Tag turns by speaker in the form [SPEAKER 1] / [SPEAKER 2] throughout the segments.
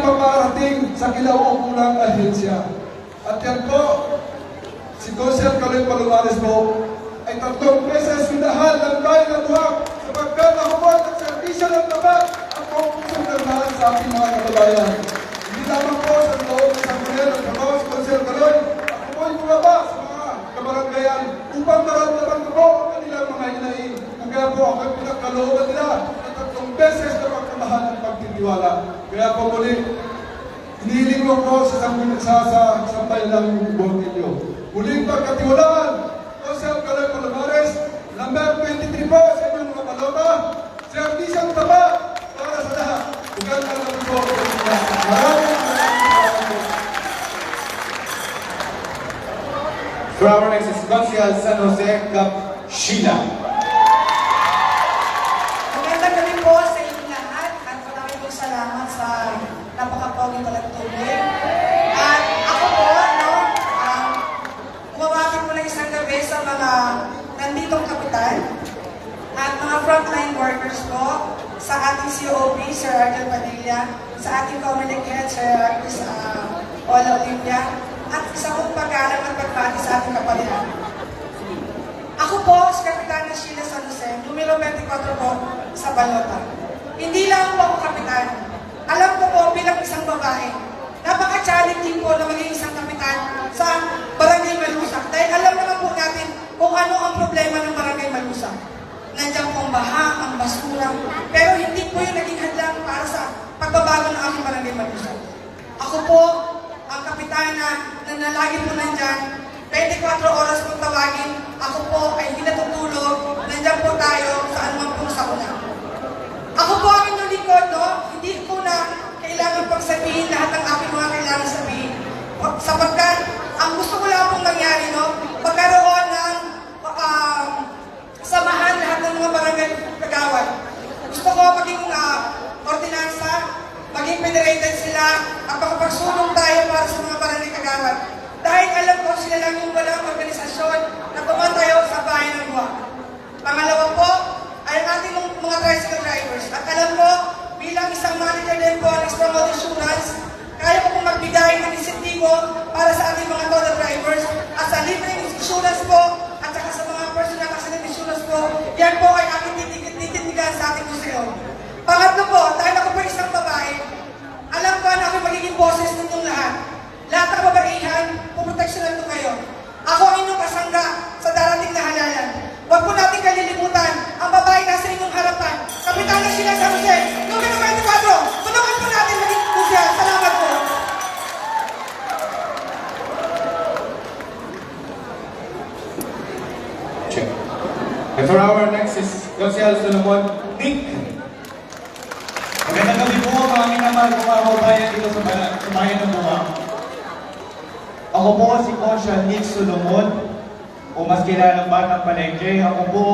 [SPEAKER 1] ipaparating sa kinauukulang ahensya. At yan po, si Consul Kaloy Palomares po, ay 3 beses minahal ng bayan ng Buwak sapagkat nakubot at servisyo ng tapat ang kompusong kalmahan sa ating mga kababayan. Hindi lamang po sa loob ng Sanggunian at trabaho si Consul Kaloy, ako po ay bumaba sa mga kabaranggayan upang maramdaman ko po ang kanilang mga hinaing. Kaya po ako ay pinagkalooban nila ng 3 beses na pagkamahal at pagtitiwala. Kaya po muli, hinihiling ko po sa sambayan ng buwan ninyo. Muling pagkatiwalaan, Consul Kaloy Palomares, number 23 po sa inyong mga palota, serbisyong tapat para sa lahat. Magandang gabi po. Maraming po.
[SPEAKER 2] For our next is Consul San Jose Cap Sheila.
[SPEAKER 3] Magandang gabi po sa inyong lahat at maraming po salamat sa napaka-pogi talang tubig. At ako po, umawakit mo ng isang gabi sa mga nanditong kapitan at mga frontline workers po, sa ating COP, Sir Argel Padilla, sa ating Comelec Head, Sir Chris Ola Olympia, at isa pong pag-alam at pagbati sa ating kapalitan. Ako po, si Kapitana Sheila San Jose, numero 24 po sa balota. Hindi lang po ako kapitan. Alam ko po bilang isang babae, napaka-challenging po na maging isang kapitan sa Barangay Malusak. Dahil alam naman po natin kung ano ang problema ng Barangay Malusak. Nandiyan po ang baha, ang basura, pero hindi po yung naging hadlang para sa pagbabago ng aking Barangay Malusak. Ako po, ang kapitana na lagi po nandyan, 24 oras pong tawagin, ako po ay hindi natutulog, nandiyan po tayo sa anumang pong sakuna. Ako po ang inyong likod, no? Hindi ko na kailangan pagsabihin lahat ng aking mga kailangan sabihin. Sapagkat, ang gusto ko lang pong mangyari, no? Pagkaroon ng samahan lahat ng mga barangay kagawad. Gusto ko maging ordinansa, maging federated sila, at makapagsulong tayo para sa mga barangay kagawad. Dahil alam ko sila lang yung walang organisasyon na tumatayo sa bayan ng Buwak. Pangalawa po, ay ang ating mga tricycle drivers. At alam ko, bilang isang manager din po ng Expromote Insurance, kaya ko pong magbigay ng insentibo para sa ating mga total drivers at sa libreng insurance po at saka sa mga personal accident insurance po, yan po ay aking tititigan sa ating museo. Pangatlo po, dahil ako po isang babae, alam ko na ako magiging boses ninyong lahat. Lahat ng babaihan, puproteksyonan ko kayo. Ako ang inyong kasangga sa darating na halalan. Huwag po natin kalilimutan ang babae nasa inyong harapan. Kapitana Sheila San Jose, numero 24. Tulungan po natin maging kusya. Salamat po.
[SPEAKER 2] Check. And for our next is Consul Solomon Nick.
[SPEAKER 4] Magandang gabi po mga minamahal ko mga kababayan dito sa bayan ng Buwak. Ako po si Consul Nick Solomon, o mas kilalang Batang Palengke. Ako po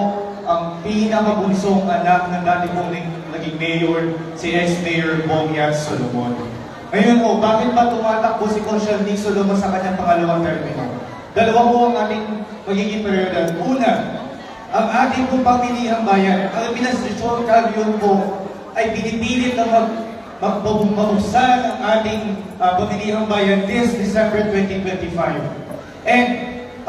[SPEAKER 4] ang pinakabunsong anak ng dati pong naging mayor, si ex-mayor Bongyat Solomon. Ngayon po, bakit ba tumatakbo si Consul Nick Solomon sa kanyang pangalawang termino? Dalawa po ang ating magiging periodan. Una, ang ating pong pamilihang bayan, ang Administrasyon Calyon po, ay pinipilit na magbubuksan ang ating pamilihang bayan this December 2025. And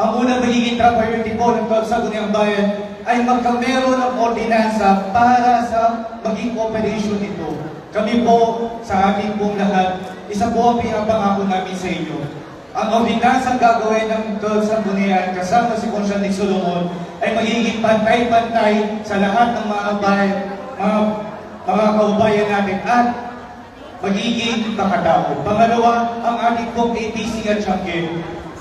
[SPEAKER 4] ang unang magiging top priority po ng Sangguniang Bayan ay magkamero ng ordinansa para sa maging operation nito. Kami po sa ating pong lahat, isa po ang pinapangako namin sa inyo. Ang ordinansa gagawin ng Sangguniang kasama si Consul Nick Solomon ay magiging pantay-pantay sa lahat ng mga kaubayan natin at magiging makatao. Pangalawa, ang ating pong APC at Tiangge.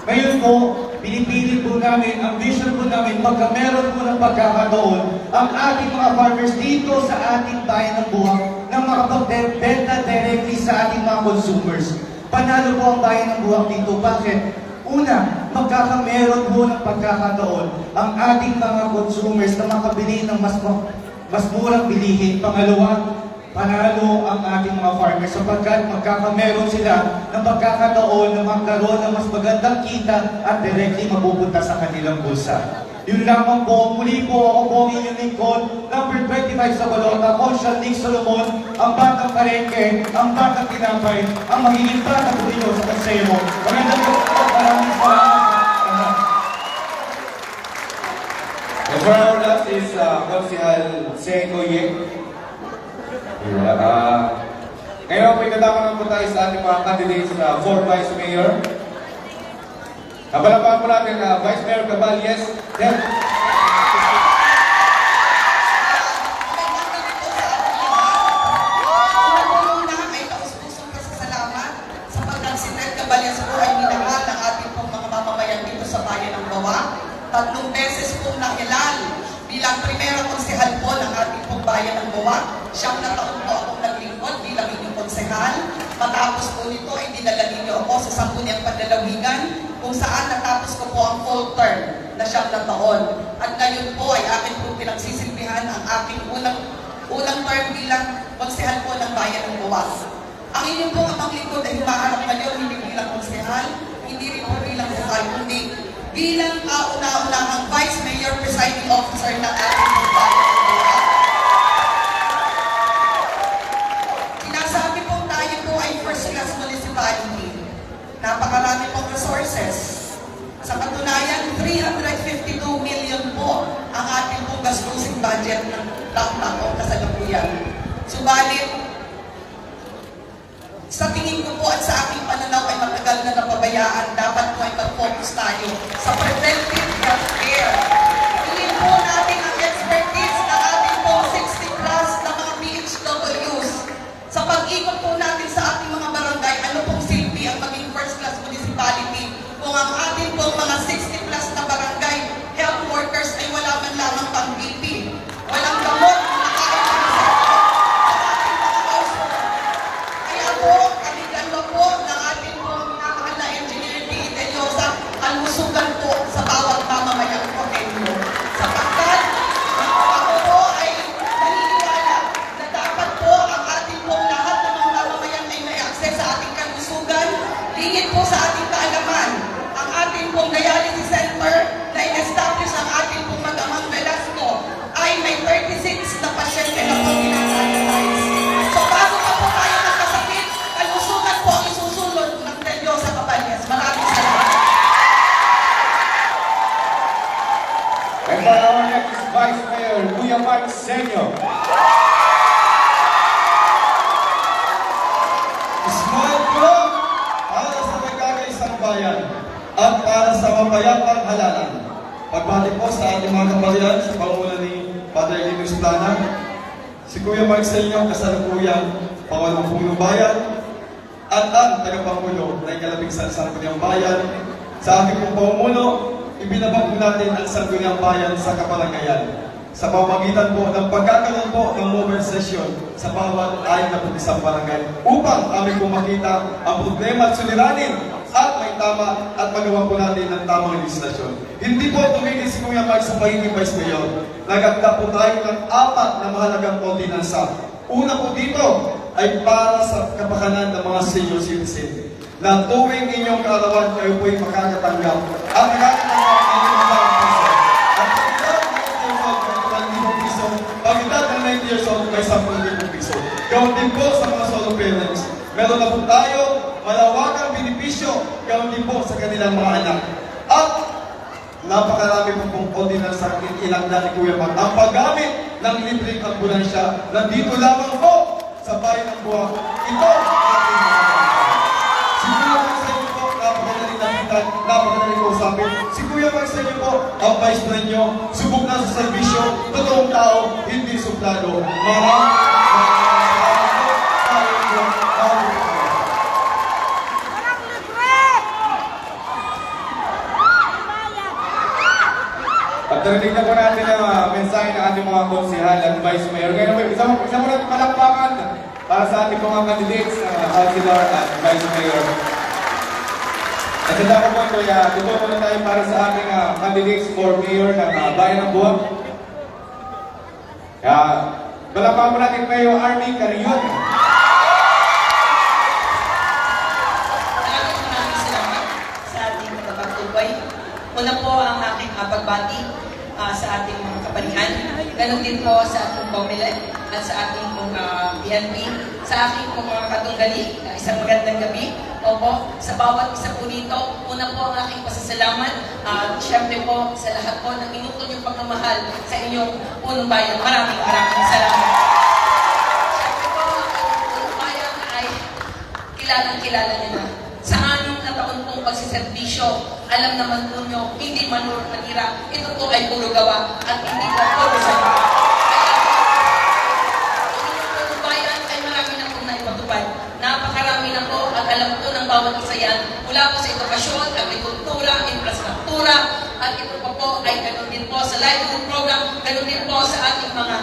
[SPEAKER 4] Ngayon po, pinipilit po namin, ang vision po namin, pagka meron po ng pagkakataon, ang ating mga farmers dito sa ating bayan ng Buwak na makapagbenta directly sa ating mga consumers. Panalo po ang bayan ng Buwak dito. Bakit? Una, magkakameron po ng pagkakataon ang ating mga consumers na makabili ng mas murang bilihin. Pangalawa, panalo ang ating mga farmers sapagkat magkakameron sila ng pagkakataon na magkaroon ng mas magandang kita at directly mapupunta sa kanilang bulsa. Yun lamang po, muli po ako po ang inyong lingkod, number 25 sa balota, Consial Nick Solomon, ang batang palengke, ang batang tinapay, ang magiging batang dito sa konseyo. Magandang po, maraming salamat.
[SPEAKER 2] And for our last is Konsihal Seiko Yek. Ngayon po itataman naman po tayo sa ating mga candidates for Vice Mayor. Napalapakan po natin Vice Mayor Caballes. Then,
[SPEAKER 3] Una ay taus-pusong pasasalamat sapagkat si Ted Caballes po ay minahal ng ating pong mga mamamayan dito sa bayan ng Bawa. 3 beses pong nakilal bilang primera konsehal po ng ating pong bayan ng Bawa. 9 na taon po akong naglingkod bilang inyong konsehal. Matapos po nito ay dinala ninyo ako sa Sangguniang Panlalawigan kung saan natapos ko po ang full term na 9 na taon. At ngayon po ay akin po pinagsisilbihan ang aking unang term bilang konsehal po ng bayan ng Bawas. Ang inyong pong amang lingkod ay humaharap ngayon hindi bilang konsehal, hindi rin po bilang bukal, kundi bilang kauna-unahang Vice Mayor Presiding Officer ng ating pong bayan ng Bawas. Sinasabi pong tayo po ay first class municipality. Napakarami pong resources. Sa katunayan, 352 million po ang ating pong gastusin budget ng taon o kasalukuyan. Subalit, sa tingin ko po at sa aking pananaw ay matagal na napabayaan, dapat po ay mag-focus tayo sa preventive health care. Tingin po natin ang expertise ng ating pong 60 plus na mga PHWs. Sa pag-ikot po natin sa ating mga barangay, ano pong silbi ang maging first class municipality kung ang ating pong mga 60 plus na barangay health workers ay wala man lamang pang BP, walang gamot na nakain sa ating mga household. Kaya po, kami dalawa po ng ating pong minamahal na engineer P. Ideliosa ang lusugan po sa bawat mamamayang Porteño. Sapagkat ako po ay naniniwala na dapat po ang ating pong lahat ng mga mamamayan ay may access sa ating kalusugan, lingid po sa ating kaalaman. Ang ating pong dialysis center na in-establish ang ating pong Magamang Velasco ay may 36 na pasyente na pong ina-sanitize. So bago pa po tayo magkasakit, kalusugan po ang isusulod ng Deliosa Caballes. Maraming salamat.
[SPEAKER 2] and for our next Vice Mayor, Kuya Mark Senyo.
[SPEAKER 1] Smile ko para sa magkakaisang bayan at para sa mapayapang halalan. Pagbati po sa ating mga kapalian sa panguna ni Padre Linus Plana, si Kuya Marcelino kasalukuyang Pangulo Bayan at ang tagapangulo ng ikalabing Sangguniang Bayan. Sa aking pong pamumuno, ibinabag po natin ang Sangguniang Bayan sa kaparangayan sa pamamagitan po ng pagkakaroon po ng mobile session sa bawat ayon na po isang barangay upang aming po makita ang problema at suliranin at may tama at magawa po natin ng tamang legislasyon. Hindi po tumigil si Kuya Mark sa pagiging Vice Mayor. Nagagda po tayo ng 4 na mahalagang ordinansa. Una po dito ay para sa kapakanan ng mga senior citizen na tuwing inyong kaarawan kayo po ay makakatanggap at nakakatanggap ng inyong piso. At pag-edad ng 90 years old, may 10,000 piso. Gawin din po sa mga solo parents. Meron na po tayo malawakang benepisyo, gawin din po sa kanilang mga anak. At napakarami po pong ordinansa ilangda ni Kuya Mark. Ang paggamit ng libreng ambulansya nandito lamang po sa bayan ng Buwak. Ito ang ating mga siguro po sa inyo po, napakadaling nakitan, napakadaling kausapin. Si Kuya Mark sa inyo po, ang vice plan nyo, subok na sa servisyo, totoong tao, hindi suplado.
[SPEAKER 2] At narinig na po natin ang mensahe ng ating mga konsihal at Vice Mayor. Ngayon po, isa mo natin palakpakan para sa ating mga candidates, Councilor at Vice Mayor. At sa dako po ito, dito muna tayo para sa ating candidates for Mayor ng Bayan ng Buwak. Palakpakan po natin Mayor Army Carion.
[SPEAKER 5] Maraming salamat sa ating kapagtubay. Una po ang aking pagbati Ganon din po sa ating COMELEC at sa ating pong PNP, sa aking pong mga katunggali, isang magandang gabi. Opo, sa bawat isa po dito, una po ang aking pasasalamat. Siyempre po sa lahat po ng inutol yung pagmamahal sa inyong punong bayan. Maraming salamat. Siyempre po, ang punong bayan ay kilalang-kilala niyo na. Sa 6 na taon pong pagsiservisyo, alam naman po nyo, hindi manurot manira, ito po ay puro gawa at hindi po puro salita. Kaya po, ang bayan ay marami na pong naipatupad. Napakarami na po at alam po ng bawat isa yan, mula po sa edukasyon, agrikultura, infrastruktura, at ito pa po ay ganoon din po sa livelihood program, ganoon din po sa ating mga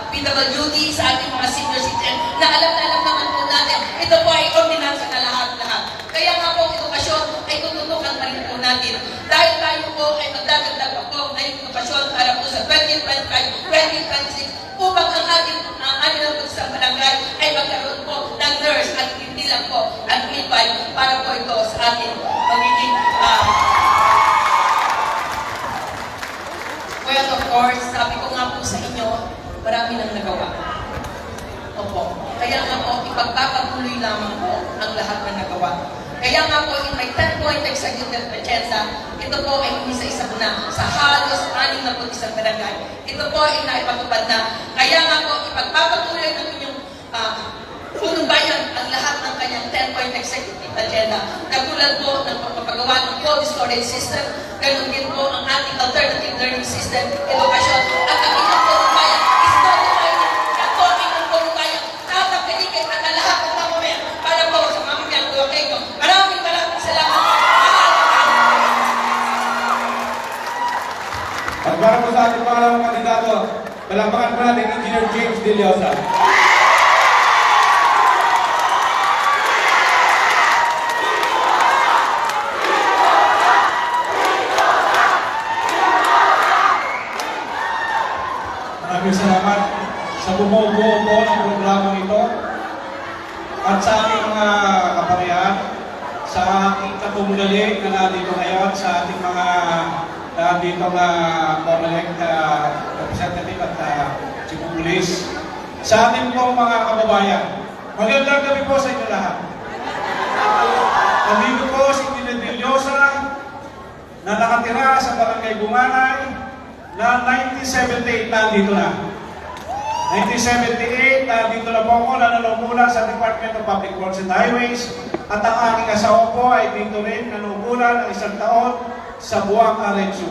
[SPEAKER 5] PWD, sa ating mga senior citizen, na alam naman po natin, ito po ay ordinansa na lahat-lahat. Kaya nga po, edukasyon ay tututukan pa rin po natin. Dahil tayo po ay magdadagdag pa po ngayong edukasyon para po sa 2025-2026 upang ang ating na po sa barangay ay magkaroon po ng nurse at hindi lang po at midwife para po ito sa ating magiging well, of course, sabi ko nga po sa inyo, marami nang nagawa. Opo. Kaya nga po, ipagpapatuloy lamang po ang lahat ng nagawa. Kaya nga po, in my 10-point executive agenda, ito po ay isa-isa na sa halos 6 na po isang barangay. Ito po ay naipatupad na. Kaya nga po, ipagpapatuloy ng inyong punong bayan ang lahat ng kanyang 10-point executive agenda. Katulad po ng pagpapagawa ng cold storage system, ganun din po ang ating alternative learning system, edukasyon, at ang inyong punong bayan is not divided. Yan po ang inyong punong bayan. Tatapilikin at ang lahat ng mamamayan para po sa mamamayan ko kayo. Maraming salamat.
[SPEAKER 2] At para po sa ating pangalawang kandidato, palakpakan po natin Engineer James De Leosa.
[SPEAKER 4] Maraming salamat sa bumubuo po ng programang ito at sa ating mga kaparihan, sa ating katunggali na nandito ngayon, sa ating mga nandito na COMELEC representative at chief of police, sa ating po mga kababayan. Magandang gabi po sa inyo lahat. Nandito po si Engineer De Leosa na nakatira sa Barangay Bunganay na 1978 nandito na. 1978, nandito na po ako, nanunungkulan sa Department of Public Works and Highways at ang aking asawa po ay dito rin nanungkulan ng 1 taon sa Buwak Arencio.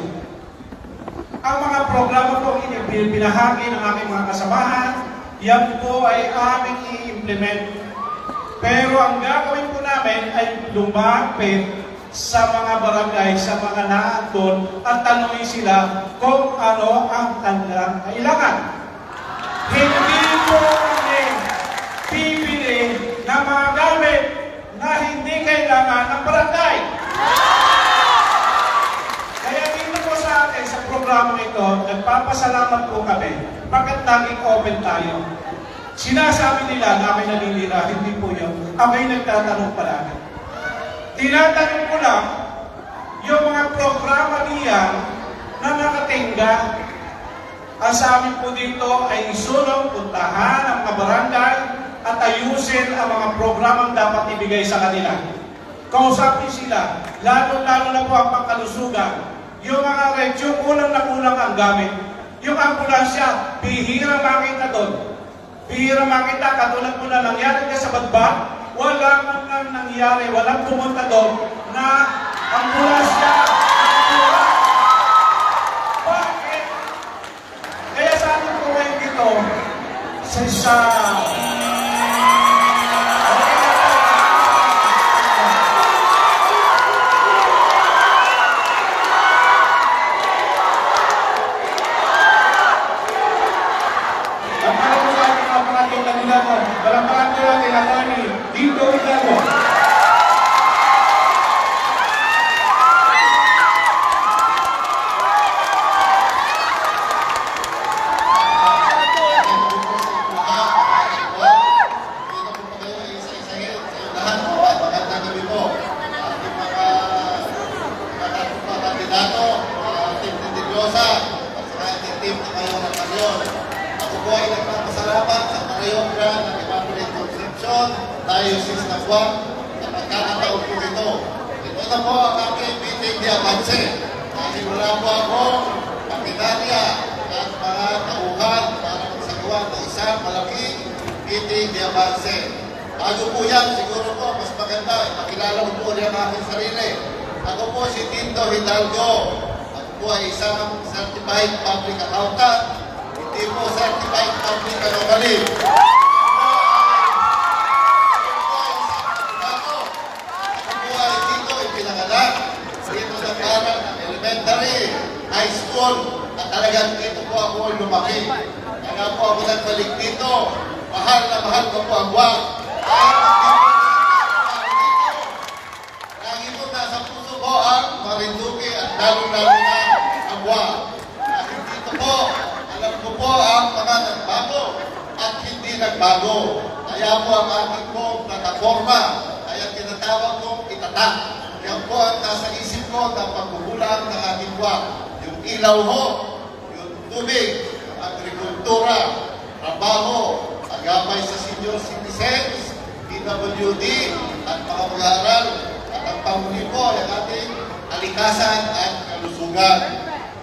[SPEAKER 4] Ang mga programa po pinahagi ng aking mga kasamahan, yan po ay aming i-implement. Pero ang gagawin po namin ay lumapit sa mga barangay, sa mga naandun at tanungin sila kung ano ang kanilang kailangan. Hindi po kami pipili ng mga gamit na hindi kailangan ng barangay. Kaya dito po sa atin, sa programa ito, nagpapasalamat po kami bakit naging open tayo. Sinasabi nila na ako'y nalilira, hindi po yun. Ako'y nagtatanong palagi. Tinatanong ko lang yung mga programa niya na nakatingga. Ang sa amin po dito ay isulong, puntahan ang mga barangay at ayusin ang mga programang dapat ibigay sa kanila. Kausapin sila, lalo-lalo na po ang pangkalusugan. Yung mga redyo, kulang na kulang ang gamit. Yung ambulansya, bihira makita doon. Bihira makita, katulad po na nangyari ka sa Badbag, wala man nangyari, walang pumunta doon na ambulansya. Bakit? Kaya sa atin po ngayon dito, sa isa...
[SPEAKER 2] Palakpakan po natin ang Atty. Dito Hidalgo.
[SPEAKER 6] Kandidato, Team De Leosa, at saka ating team na kayo ng Pasyon. Concepcion. Ako po ay nagpapasalamat sa Parehong Grand ng Immaculate Concepcion, Diocese ng Buwak, sa pagkakataon po ito. Ito na po ang aking meeting di avance. Dahil wala po ako pakinaria at mga tauhan para magsagawa ng isang malaking meeting di avance. Bago po yan, siguro po, mas maganda, ipakilala ko po ulit ang aking sarili. Ako po si Tito Hidalgo. Ako po ay isang certified public accountant. Hindi po certified public anomaly. Ako po ay dito ipinanganak. Dito sa parang ng elementary, high school, at talagang dito po ako lumaki. Kaya po ako nagbalik dito. Mahal na mahal ko po ang buwak. Lagi po nasa puso ko ang Marinduque at lalo-lalo na ang buwak. Dahil dito po, alam ko po ang mga nagbago at hindi nagbago. Kaya po ang aking po plataforma, kaya tinatawag kong itatak. Yan po ang nasa isip ko na pagbubulang ng aking buwak. Yung ilaw ho, yung tubig, yung agrikultura, trabaho, agapay sa senior citizens, PWD, at mga mag-aaral, at ang panghuli po ay ating kalikasan at kalusugan.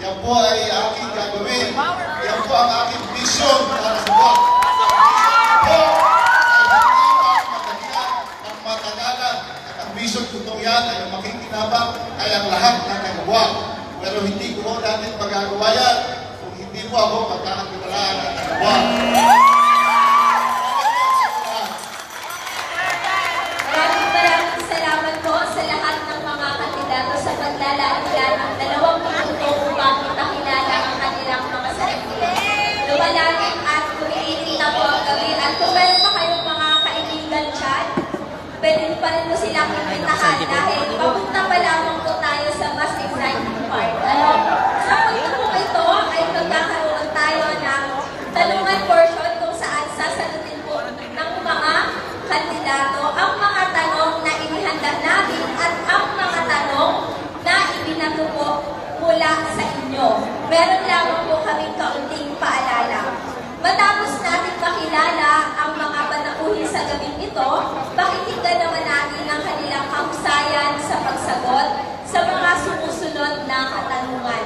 [SPEAKER 6] Yan po ay aking gagawin. Yan po ang aking vision para sa buwan. Ang vision po ay hindi ang matagalan. At ang vision ko itong yan ay makikinabang ay ang lahat ng nagawa. Pero hindi ko natin magagawa yan kung hindi po ako magkakatiwalaan at nagawa.
[SPEAKER 7] Maraming salamat po sa lahat ng mga kandidato sa paglalagyan ng 20 minuto upang ipakilala ang kanilang mga sarili. Lumalangin at kumiinit na po ang gabi. At kung meron pa kayong mga kaibigan dyan, pwede pa rin po silang imbitahan dahil papunta pa lamang po tayo sa mas exciting part. Sa punto po ito ay magkakaroon tayo ng tanungan portion kung saan sasagutin po ng mga kandidato ang mga tanong na inihanda namin at ang mga tanong na ibinato po mula sa inyo. Meron lamang po kaming kaunting paalala. Matapos natin makilala ang mga panauhin sa gabing ito, pakikinggan naman natin ang kanilang kahusayan sa pagsagot sa mga sumusunod na katanungan.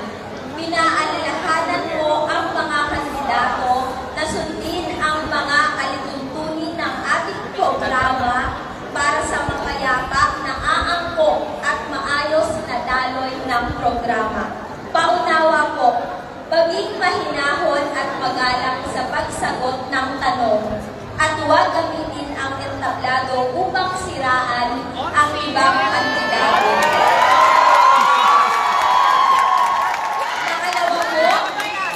[SPEAKER 7] Pinaalalahanan po ang mga kandidato na sundin ang mga alituntunin ng ating programa para sa mapayapa na aangkop at maayos na daloy ng programa. Paunawa po, maging mahinahon at magalang sa pagsagot ng tanong at huwag gamitin ang entablado upang siraan ang ibang kandidato. Pangalawa po,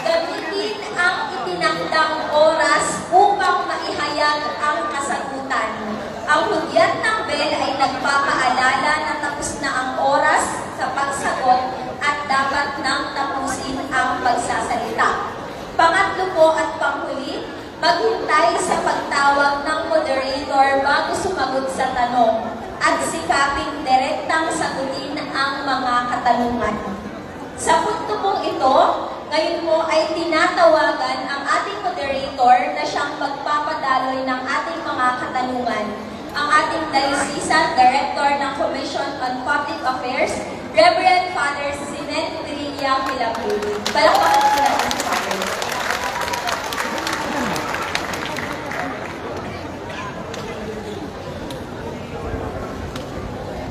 [SPEAKER 7] gamitin ang itinakdang oras upang maihayag ang kasagutan. Ang hudyat ng bell ay nagpapaalala na tapos na ang oras sa pagsagot at dapat nang tapusin ang pagsasalita. Pangatlo po at panghuli, maghintay sa pagtawag ng moderator bago sumagot sa tanong at sikaping direktang sagutin ang mga katanungan. Sa punto pong ito, ngayon po ay tinatawagan ang ating moderator na siyang magpapadaloy ng ating mga katanungan. Ang ating Diocesan Director ng Commission on Public Affairs, Reverend Father Sinet Virilla Pilapili. Palakpakan po natin si Father.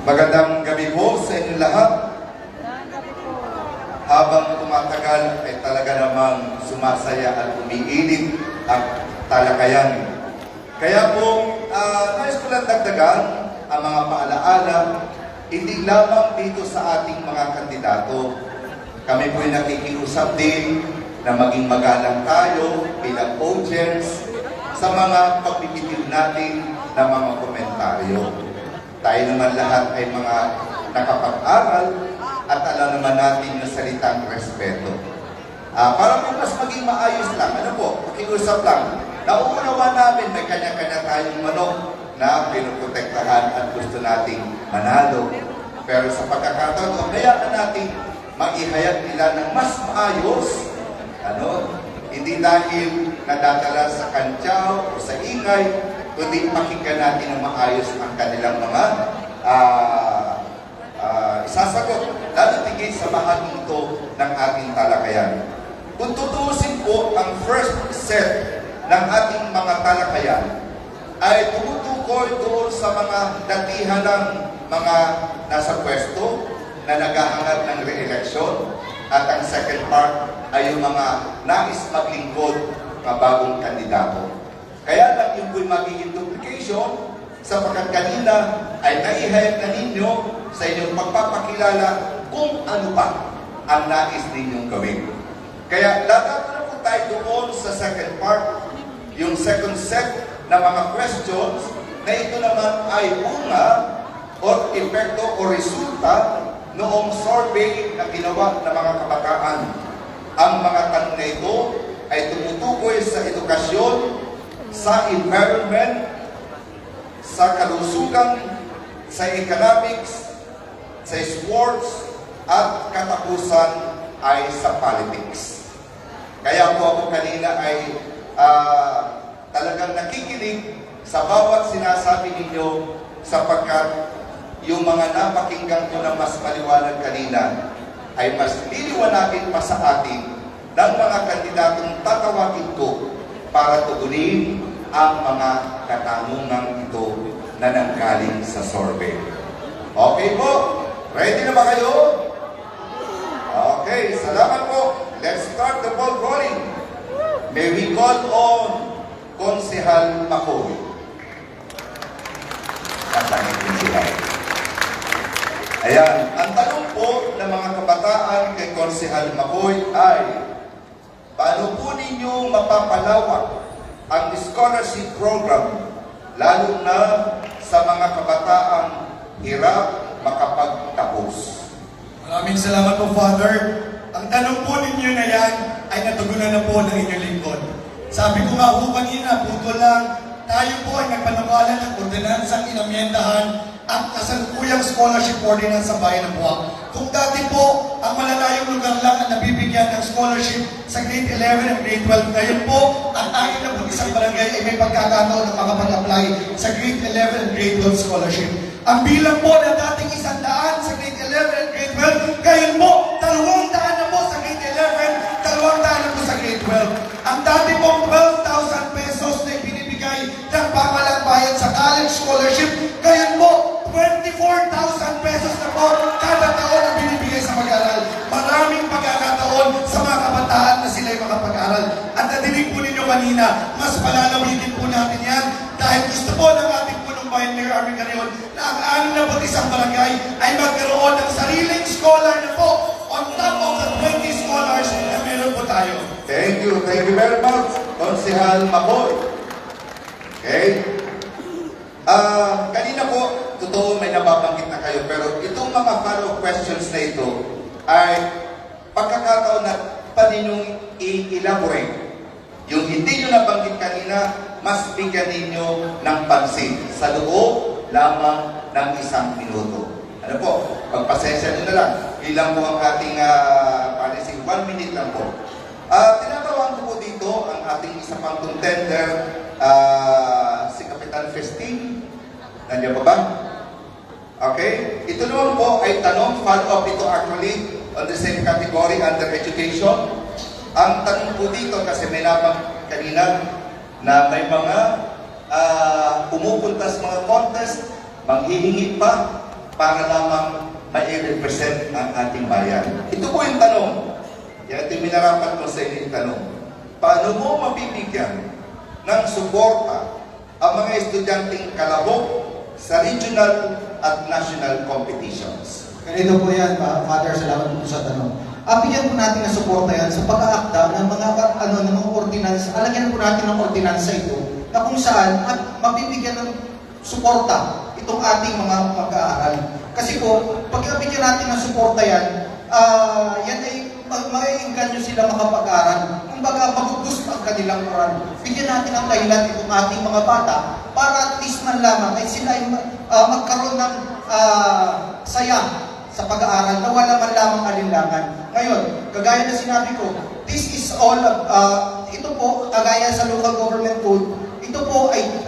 [SPEAKER 8] Magandang gabi po sa inyo lahat. Habang tumatagal ay talaga namang sumasaya at umiinit ang talakayan. Kaya po, nais ko lang dagdagan ang mga paalaala, hindi lamang dito sa ating mga kandidato. Kami po ay nakikiusap din na maging magalang tayo bilang audience sa mga pagbibitil natin ng mga komentaryo. Tayo naman lahat ay mga nakapag-aral at alam naman natin na salitang respeto. Para po mas maging maayos lang, ano po, pakiusap lang. Nauunawa namin may kanya-kanya tayong manok na pinuprotektahan at gusto nating manalo. Pero sa pagkakataon, hayaan natin maihayag nila ng mas maayos, Hindi dahil nadadala sa kantyaw o sa ingay, kundi pakinggan natin ng maayos ang kanilang mga isasagot, lalo tigit sa bahagi ito ng ating talakayan. Kung tutuusin po ang first set ng ating mga talakayan, ay tumutukoy doon sa mga datihan ng mga nasa pwesto na naghahangad ng re-eleksyon, at ang second part ay yung mga nais maglingkod ng bagong kandidato. Kaya lang yung po'y magiging duplication sapagkat kanina ay naihayag na ninyo sa inyong pagpapakilala kung ano pa ang nais ninyong gawin. Kaya lalapit na po tayo doon sa second part, yung second set na mga questions na ito naman ay bunga o epekto o resulta noong survey na ginawa ng mga kabataan. Ang mga tanong na ito ay tumutukoy sa edukasyon, sa environment, sa kalusugan, sa economics, sa sports, at katapusan ay sa politics. Kaya po ako kanina ay talagang nakikinig sa bawat sinasabi ninyo sapagkat yung mga napakinggan ko na mas maliwanag kanina ay mas liliwanagin pa sa atin ng mga kandidatong tatawagin ko para tugunin ang mga katanungan ito na nanggaling sa survey. Okay po? Ready na ba kayo? Okay, salamat po. Let's start the ball rolling. May we call on Konsehal Makoy. Kasangit din sila. Ayan, ang tanong po ng mga kabataan kay Konsehal Makoy ay, paano po ninyo mapapalawak ang scholarship program lalo na sa mga kabataang hirap makapagtapos?
[SPEAKER 9] Maraming salamat po, Father. Ang tanong po ninyo na yan ay natugunan na po ng inyong lingkod. Sabi ko nga po kanina, puto lang, tayo po ay nagpanukala ng ordinansang inamyendahan ang kasalukuyang scholarship ordinance sa bayan ng Buwak. Kung dati po, ang malalayong lugar lang ang nabibigyan ng scholarship sa grade 11 at grade 12, ngayon po, ang akin na po isang barangay ay may pagkakataon na makapag-apply sa grade 11 and grade 12 scholarship. Ang bilang po na dating 100 sa grade 11 and grade 12, ngayon po, 200 na po sa grade 11, 200 na po sa grade 12. Ang dati pong 12,000 pesos na ibinibigay ng pamalang bayan sa college scholarship, ngayon po, 24,000 pesos na po kada taon ang binibigay sa mag-aaral. Maraming pagkakataon sa mga kabataan na sila'y makapag-aral. At nadinig po ninyo kanina, mas palalawitin po natin yan dahil gusto po ng ating punong bayan, Mayor Arvin Carion, na ang 61 barangay ay magkaroon ng sariling scholar na po on top of the 20 scholars na meron po tayo.
[SPEAKER 8] Thank you very much, Konsehal Makoy. Okay? Kanina po, totoo may nababanggit na kayo, pero itong mga follow-up questions na ito ay pagkakataon na paninyong i-elaborate. Yung hindi nyo nabanggit kanina, mas bigyan ninyo ng pansin sa loob lamang ng 1 minuto. Ano po, pagpasensya nyo na lang. Ilang po ang ating policy, 1 minute lang po. Tinatawag ko po dito ang ating isa pang contender, si Kapitan Festin. Nandiyan pa ba? Okay? Ito naman po ay tanong, follow-up ito actually on the same category under education. Ang tanong po dito, kasi may naman kanina na may mga pumupunta sa mga contest, manghihingi pa para lamang ma-represent ang ating bayan. Ito po yung tanong. Yan ito yung minarapat ko sa inyo yung tanong. Paano mo mabibigyan ng suporta ang mga estudyanteng kalabok sa regional at national competitions?
[SPEAKER 10] Ganito po yan, Father, salamat po sa tanong. Bigyan po natin ng suporta yan sa pag-aakda ng mga ordinance. Alagyan po natin ng ordinansa ito na kung saan mabibigyan ng suporta itong ating mga mag-aaral. Kasi po, pag bigyan natin ng suporta yan, yan ay maiinggan nyo sila makapag-aral. Kumbaga, mag-boost ang kanilang moral. Bigyan natin ang dahilan itong ating mga bata para at least man lamang ay sila ay magkaroon ng saya sa pag-aaral na wala man lamang alinlangan. Ngayon, kagaya na sinabi ko, this is all ito po, kagaya sa local government code, ito po ay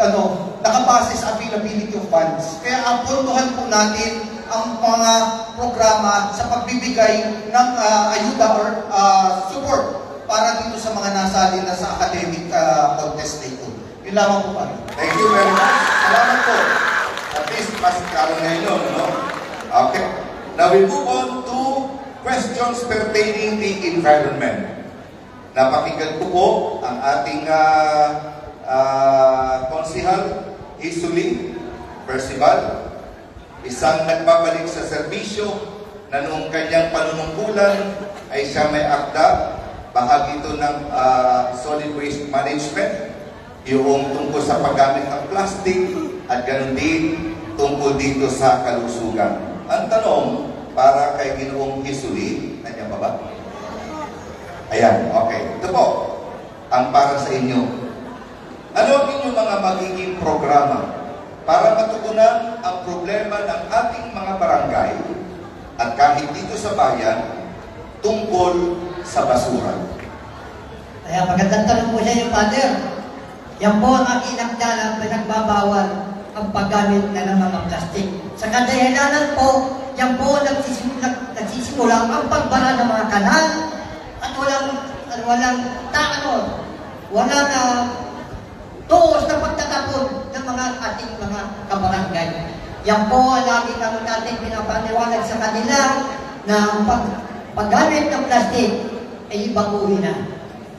[SPEAKER 10] nakabase sa availability of funds. Kaya apuntuhan po natin ang mga programa sa pagbibigay ng ayuda or support para dito sa mga nasali na sa academic contest na ito. Yun lamang po pa.
[SPEAKER 8] Thank you very much. Salamat po. At least, mas karoon na yun, no? Okay. Now we move on to questions pertaining the environment. Napakinggan ko po ang ating konsihal, Isuli Percival, isang nagbabalik sa serbisyo na noong kanyang panunungkulan ay siya may akda, bahagi ito ng solid waste management, yung tungkol sa paggamit ng plastic at ganun din tungkol dito sa kalusugan. Ang tanong para kay Ginoong Isuli, nandiyan ba ba? Ayan, okay. Ito po, ang para sa inyo. Ano ang inyong mga magiging programa para matugunan ang problema ng ating mga barangay at kahit dito sa bayan tungkol sa basura?
[SPEAKER 11] Kaya magandang tanong po siya yung Father. Yan po ang aking akda na pinagbabawal ang paggamit na ng mga plastic. Sa kadahilanan po, yan po nagsisimula ang pagbara ng mga kanal at walang tuos na pagtatapon ng mga ating mga kabarangay. Yan po ang lagi natin pinapaniwalag sa kanila na ang paggamit ng plastic ay baguhin na.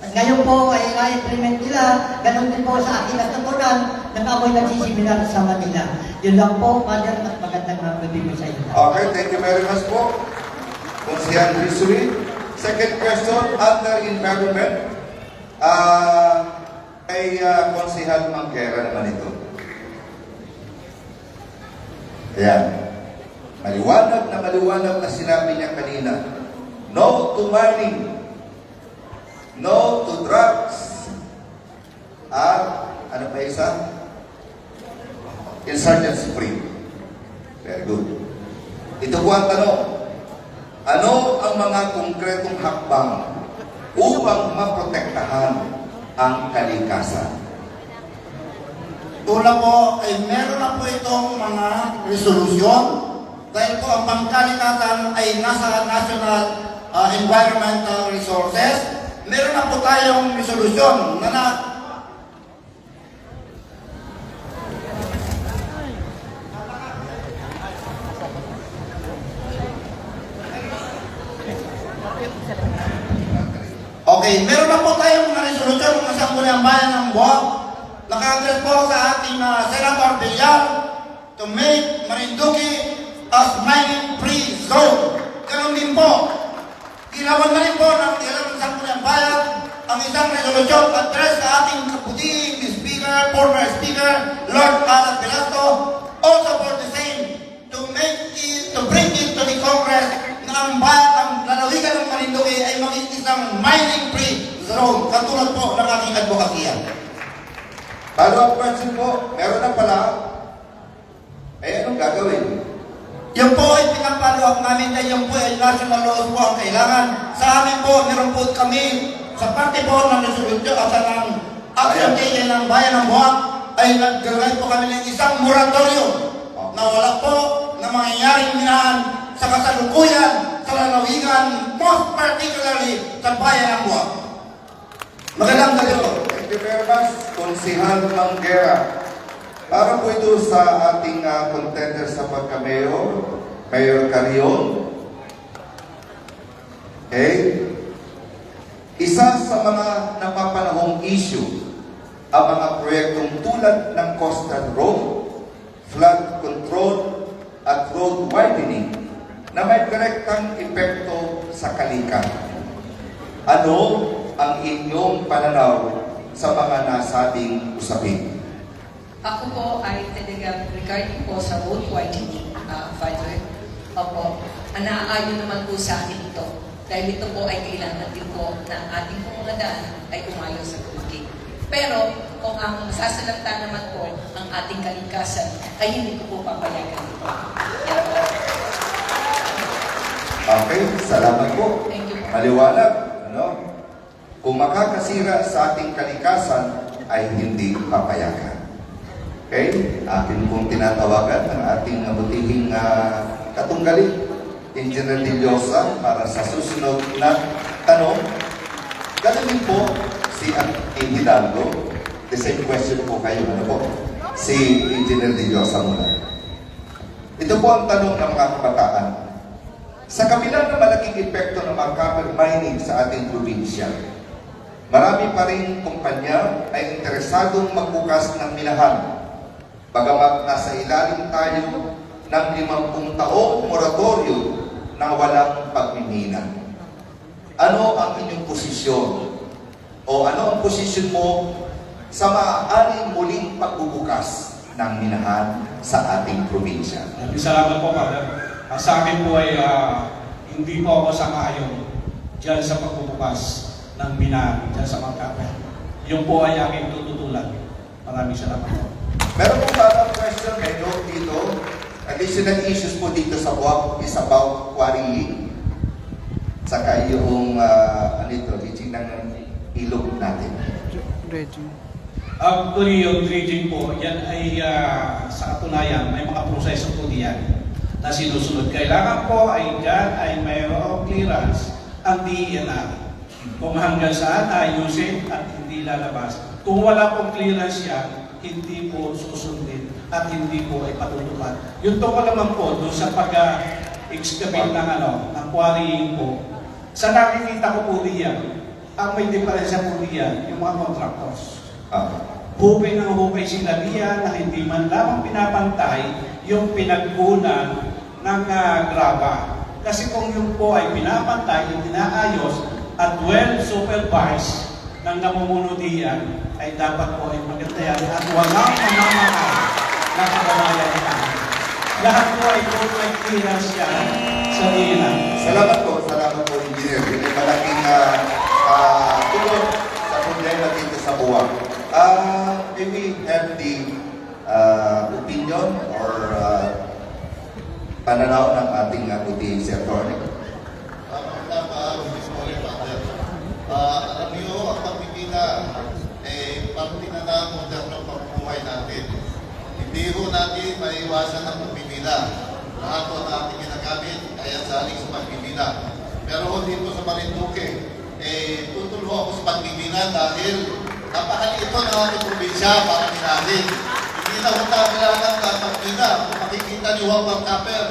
[SPEAKER 11] At ngayon po ay na-implement nila, ganun din po sa aking natutunan nang ako'y nagsisimilar sa Manila. Yun lang po, Father, at magandang gabi sa inyo.
[SPEAKER 8] Okay, thank you very much po. Konsihal Isuli. Second question, under environment. Kay Konsihal Mangkera naman ito. Ayan. Maliwanag na sinabi niya kanina. No to mining. No to drugs. At, ano pa isa? Insurgency free. Very good. Ito po ang tanong. Ano ang mga konkretong hakbang upang maprotektahan ang kalikasan?
[SPEAKER 12] Tula po ay meron na po itong mga resolusyon dahil po ang pangkalikasan ay nasa National Environmental Resources. Meron na po tayong resolusyon na Okay, meron na po tayong mga resolusyon ng Sangguniang Bayan ng Buwak. Naka-address po sa ating Senator Villar to make Marinduque as mining-free zone. Ganun din po. Ginawan na rin po ng ilang Sangguniang Bayan ang isang resolusyon address sa ating kaputing Speaker, former Speaker, Lord Alan Velasco, also for the same, to bring it to the Congress na ang lalawigan ng Marinduque ay maging isang mining-free zone, katulad po ng aking advokasya.
[SPEAKER 8] Follow-up question po, meron na pala. Anong gagawin?
[SPEAKER 12] Yan po ay pinapalo-up namin dahil yan po ay national laws po ang kailangan. Sa amin po, meron po kami sa parte po ng resolusyon at ng action day ng Bayan ng Buwak ay nag-gawin po kami ng isang moratorium na wala po na mangyayaring minahan sa kasalukuyan sa lalawigan, most particularly sa Bayan ng Buwak. Magandang gabi po.
[SPEAKER 8] Thank you very much, Konsihal Mangkera. Para po ito sa ating contender sa pagka-mayor, Mayor Carrion. Okay? Isa sa mga napapanahong issue, ang mga proyektong tulad ng coastal road, flood control, at road widening na may direktang epekto sa kalikasan. Ano ang inyong pananaw sa mga nasabing usapin?
[SPEAKER 5] Ako po ay talagang regarding po sa road widening, Father. Opo, naaayon naman po sa akin ito. Dahil ito po ay kailangan din po na ating mga daan ay umayon sa tubig. Pero kung ang masasalanta naman po ang ating kalikasan, ay hindi ko po papayagan ito. Yan po.
[SPEAKER 8] Okay, salamat po.
[SPEAKER 5] Thank you po.
[SPEAKER 8] Maliwanag, ano? Kung makakasira sa ating kalikasan, ay hindi papayagan. Okay? Akin pong tinatawagan ang ating mabutihing katunggali, Engineer De Diosa, para sa susunod na tanong. Galing po si Hidalgo. The same question po kayo. Ano po? Si Engineer De Diosa muna. Ito po ang tanong ng mga kabataan. Sa kabila ng malaking epekto ng mga copper mining sa ating probinsya, marami pa rin kumpanya ay interesadong magbukas ng minahan. Bagamat nasa ilalim tayo ng 50 taong moratorium na walang pagmimina. Ano ang inyong posisyon? O ano ang posisyon mo sa maaaring muling pagbubukas ng minahan sa ating probinsya?
[SPEAKER 13] Salamat po, Father. Sa akin po ay hindi po ako sang-ayon dyan sa pagbubukas ng minahan dyan sa mga kapwa. Yung po ay aking tututulan. Maraming salamat po.
[SPEAKER 8] Meron po ba question may note dito? Additional issues po dito sa WAP is about quarrying. Saka yung dredging ng ilog natin.
[SPEAKER 13] Actually, yung dredging po, yan ay sa katunayan, may mga proseso po diyan na sinusunod. Kailangan po ay dyan ay mayroong clearance ang DENR. Kung hanggang saan ayusin at hindi lalabas. Kung wala pong clearance yan, hindi po susundin at hindi po ay patutupad. Yung tungkol naman po doon sa pag-excavate ng quarrying po, sa nakikita ko po diyan, ang may diferensya po diyan, yung mga contractors. Hupay ng hupay sila diyan na hindi man lamang pinapantay yung pinagkunan ng graba. Kasi kung yung po ay pinapantay, yung inaayos at well supervised ng namumuno diyan, ay dapat po ay maganda at walang pamamahal na kababayan natin. Lahat po ay perfect clearance yan sa DNR.
[SPEAKER 8] Salamat po, Engineer. Hindi malaking tulong sa problema dito sa buwak. May we have the opinion or pananaw ng ating puti si Atty.
[SPEAKER 6] Alam niyo, ang pagpipila parte na ng modernong pamumuhay natin. Hindi ho natin maiwasan ang pagpipila. Lahat po na ating ginagamit ay asaling sa pagpipila. Pero ho dito sa Marinduque, tutulo ako sa pagpipila dahil napakaliit ho ng ating probinsya para minahin. Hindi na ho tayo kailangan ng pagpipila. Kung makikita niyo ang pag-copper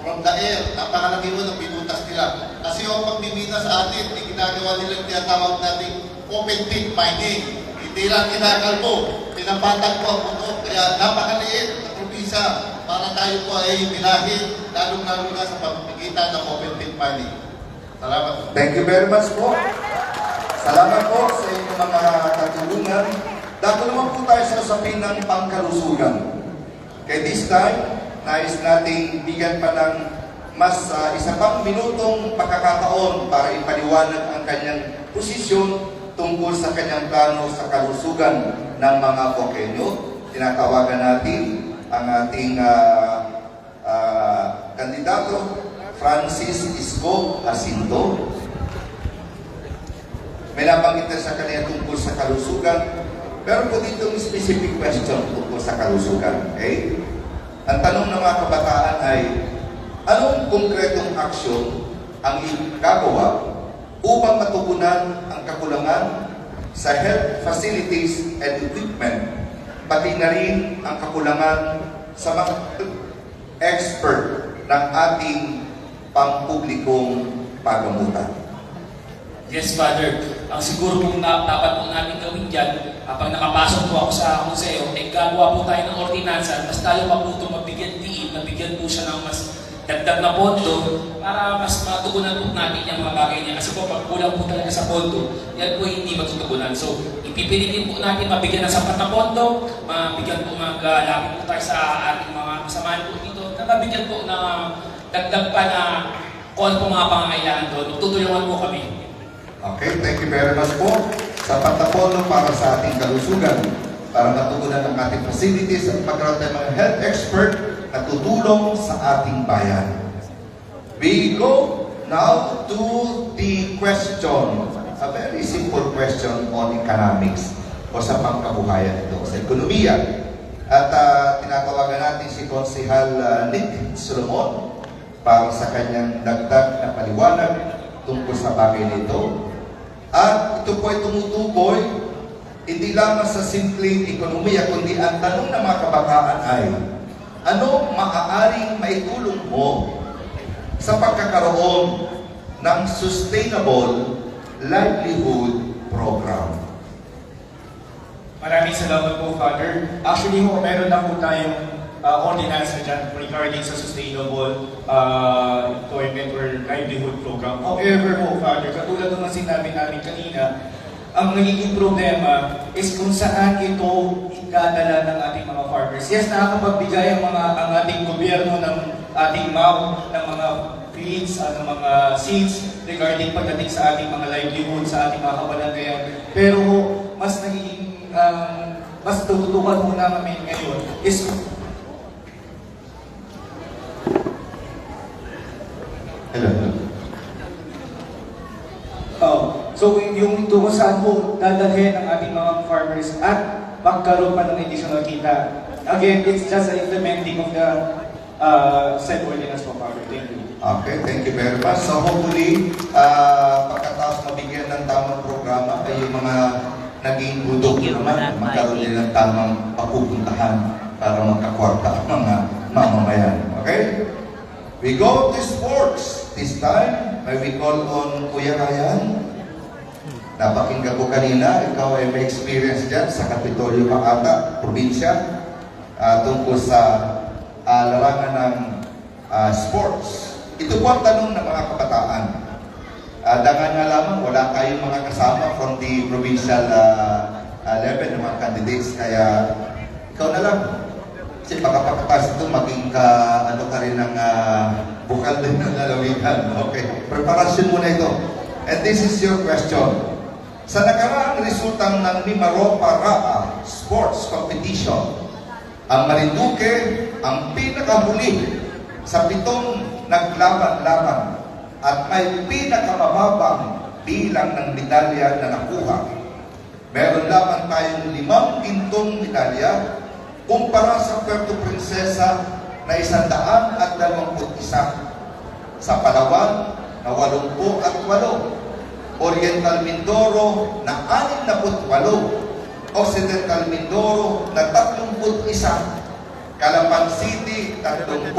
[SPEAKER 6] from the air, napakalaki ho ng binutas nila. Kasi yung pagmimina sa atin, ginagawa nila yung tinatawag nating open pit mining. Hindi lang kinakalbo, pinapatag po ang puno. Kaya napakaliit na probinsya para tayo po ay minahin, lalong-lalo na sa pagpagitan ng open pit mining. Salamat.
[SPEAKER 8] Thank you very much po. Salamat po sa inyong mga katulungan. Dato naman po tayo sa usapin ng pangkalusugan. Kaya this time, nais nating bigyan pa ng mas isa pang minutong pagkakataon para ipaliwanag ang kanyang posisyon tungkol sa kanyang plano sa kalusugan ng mga Boqueño. Tinatawagan natin ang ating kandidato, Francis Isko Jacinto. May nabanggit na sa kanya tungkol sa kalusugan, pero po dito may specific question tungkol sa kalusugan. Okay? Ang tanong ng mga kabataan ay, anong konkretong aksyon ang igagawa upang matugunan ang kakulangan sa health facilities and equipment, pati na rin ang kakulangan sa mga expert ng ating pampublikong pagamutan?
[SPEAKER 14] Yes, Father. Ang siguro pong dapat po natin gawin dyan, pag nakapasok po ako sa museo, ay gagawa po tayo ng ordinansa, mas tayo pa po ito mabigyan diin, nabigyan po siya ng mas dagdag na pondo para mas matugunan po natin yung mga bagay niya. Kasi po, pag kulang po talaga sa pondo, yan po hindi matutugunan. So, ipipilitin po natin mabigyan ng sapat na pondo, mabigyan po mag-lapit po tayo sa ating mga kasamahan po dito, na mabigyan po na dagdag pa na kung ano po mga pangangailangan doon. Tutulungan po kami.
[SPEAKER 8] Okay, thank you very much po. Sapat na pondo para sa ating kalusugan, para matugunan ang ating facilities at magkaroon tayo mga health expert na tutulong sa ating bayan. We go now to the question a very simple question on economics o sa pangkabuhayan ito, sa ekonomiya. At tinatawagan natin si Konsehal Nick Solomon para sa kanyang dagdag na paliwanag tungkol sa bagay nito. At ito po ay tumutukoy hindi lamang sa simpleng ekonomiya, kundi ang tanong ng mga kabataan ay, ano maaaring maitulong mo sa pagkakaroon ng sustainable livelihood program?
[SPEAKER 4] Maraming salamat po, Father. Actually, meron na po tayong ordinance dyan regarding sa sustainable employment or livelihood program. However po, Father, katulad ng sinabi namin kanina, ang nagiging problema is kung saan ito ikadala ng ating mga farmers. Yes, nakakapagbigay ang ating gobyerno ng ating MAU, ng mga feeds, ng mga seeds regarding pagdating sa ating mga livelihood, sa ating mga kabalangayan. Pero mas nagiging, mas tututukan mo na kami ngayon is so yung kung saan po dadalhin ang ating mga farmers at magkaroon pa ng additional kita. Again, it's just an implementing of the said ordinance po, Father. Thank you.
[SPEAKER 8] Okay, thank you very much. So hopefully, pagkatapos mabigyan ng tamang programa ay yung mga naging produkto naman, magkaroon din ng tamang papupuntahan para magkakwarta ang mga mamamayan. Okay? We go to sports. This time, may we call on Kuya Ryan. Napakinggan ko kanina, ikaw ay may experience dyan sa Kapitolyo Makata, probinsya, tungkol sa larangan ng sports. Ito po ang tanong ng mga kabataan. Dangan nga lamang, wala kayong mga kasama from the provincial level ng mga candidates, kaya ikaw na lang. Kasi baka pagkatas ito, maging ano ka rin ng bukal din ng lalawigan. Okay, preparasyon muna ito. And this is your question. Sa nakaraang resultang ng Mimaropa Raa Sports Competition, ang Marinduque ang pinakahuli sa 7 naglaban-laban at may pinakamababang bilang ng medalya na nakuha. Meron lamang tayong 5 gintong medalya kumpara sa Puerto Princesa na 121, sa Palawan na 88, Oriental Mindoro na 68, Occidental Mindoro na 31, Calapan City 30,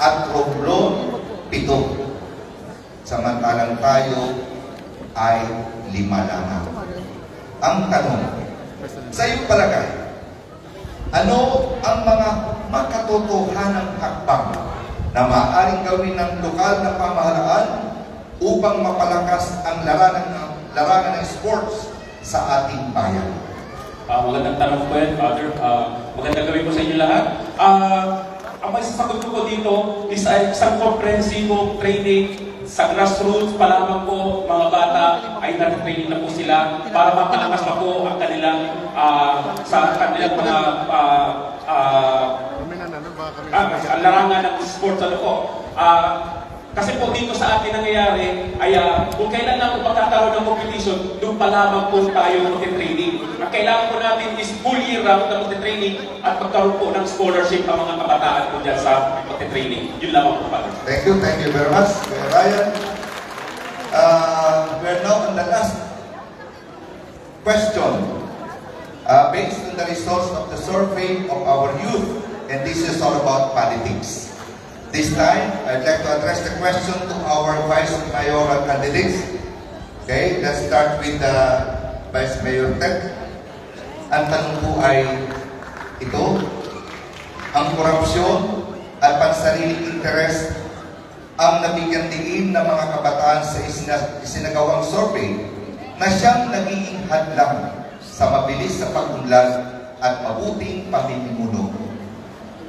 [SPEAKER 8] at Romblon 7. Samantalang tayo ay 5 lamang. Ang tanong, sa iyong palagay, ano ang mga makatotohanang hakbang na maaaring gawin ng lokal na pamahalaan upang mapalakas ang larangan ng sports sa ating bayan?
[SPEAKER 14] Magandang tanong po yan, Father. Magandang gawin po sa inyo lahat. Ang may sasagot ko po dito is isang komprehensibong training sa grassroots pa lamang po. Mga bata ay nag-training na po sila para mapalakas pa po ang kanilang sa kanilang mga ang larangan ng sports. Ano po? Kasi po dito sa atin nangyayari ay kung kailan lang po magkakaroon ng competition, doon pa lamang po tayo mag-training. Ang kailangan po natin is full year round na mag-training at magkaroon po ng scholarship ang mga kabataan po dyan sa mag-training. Yun lamang po pala.
[SPEAKER 8] Thank you very much, Ryan. We're now on the last question. Based on the results of the survey of our youth, and this is all about politics. This time, I'd like to address the question to our Vice Mayoral candidates. Okay, let's start with Vice Mayor Ted. Ang tanong po ay ito, ang korupsyon at pansariling interes ang nabigyan diin ng mga kabataan sa isinagawang survey na siyang nagiging hadlang sa mabilis na pag-unlad at mabuting pamimumuno.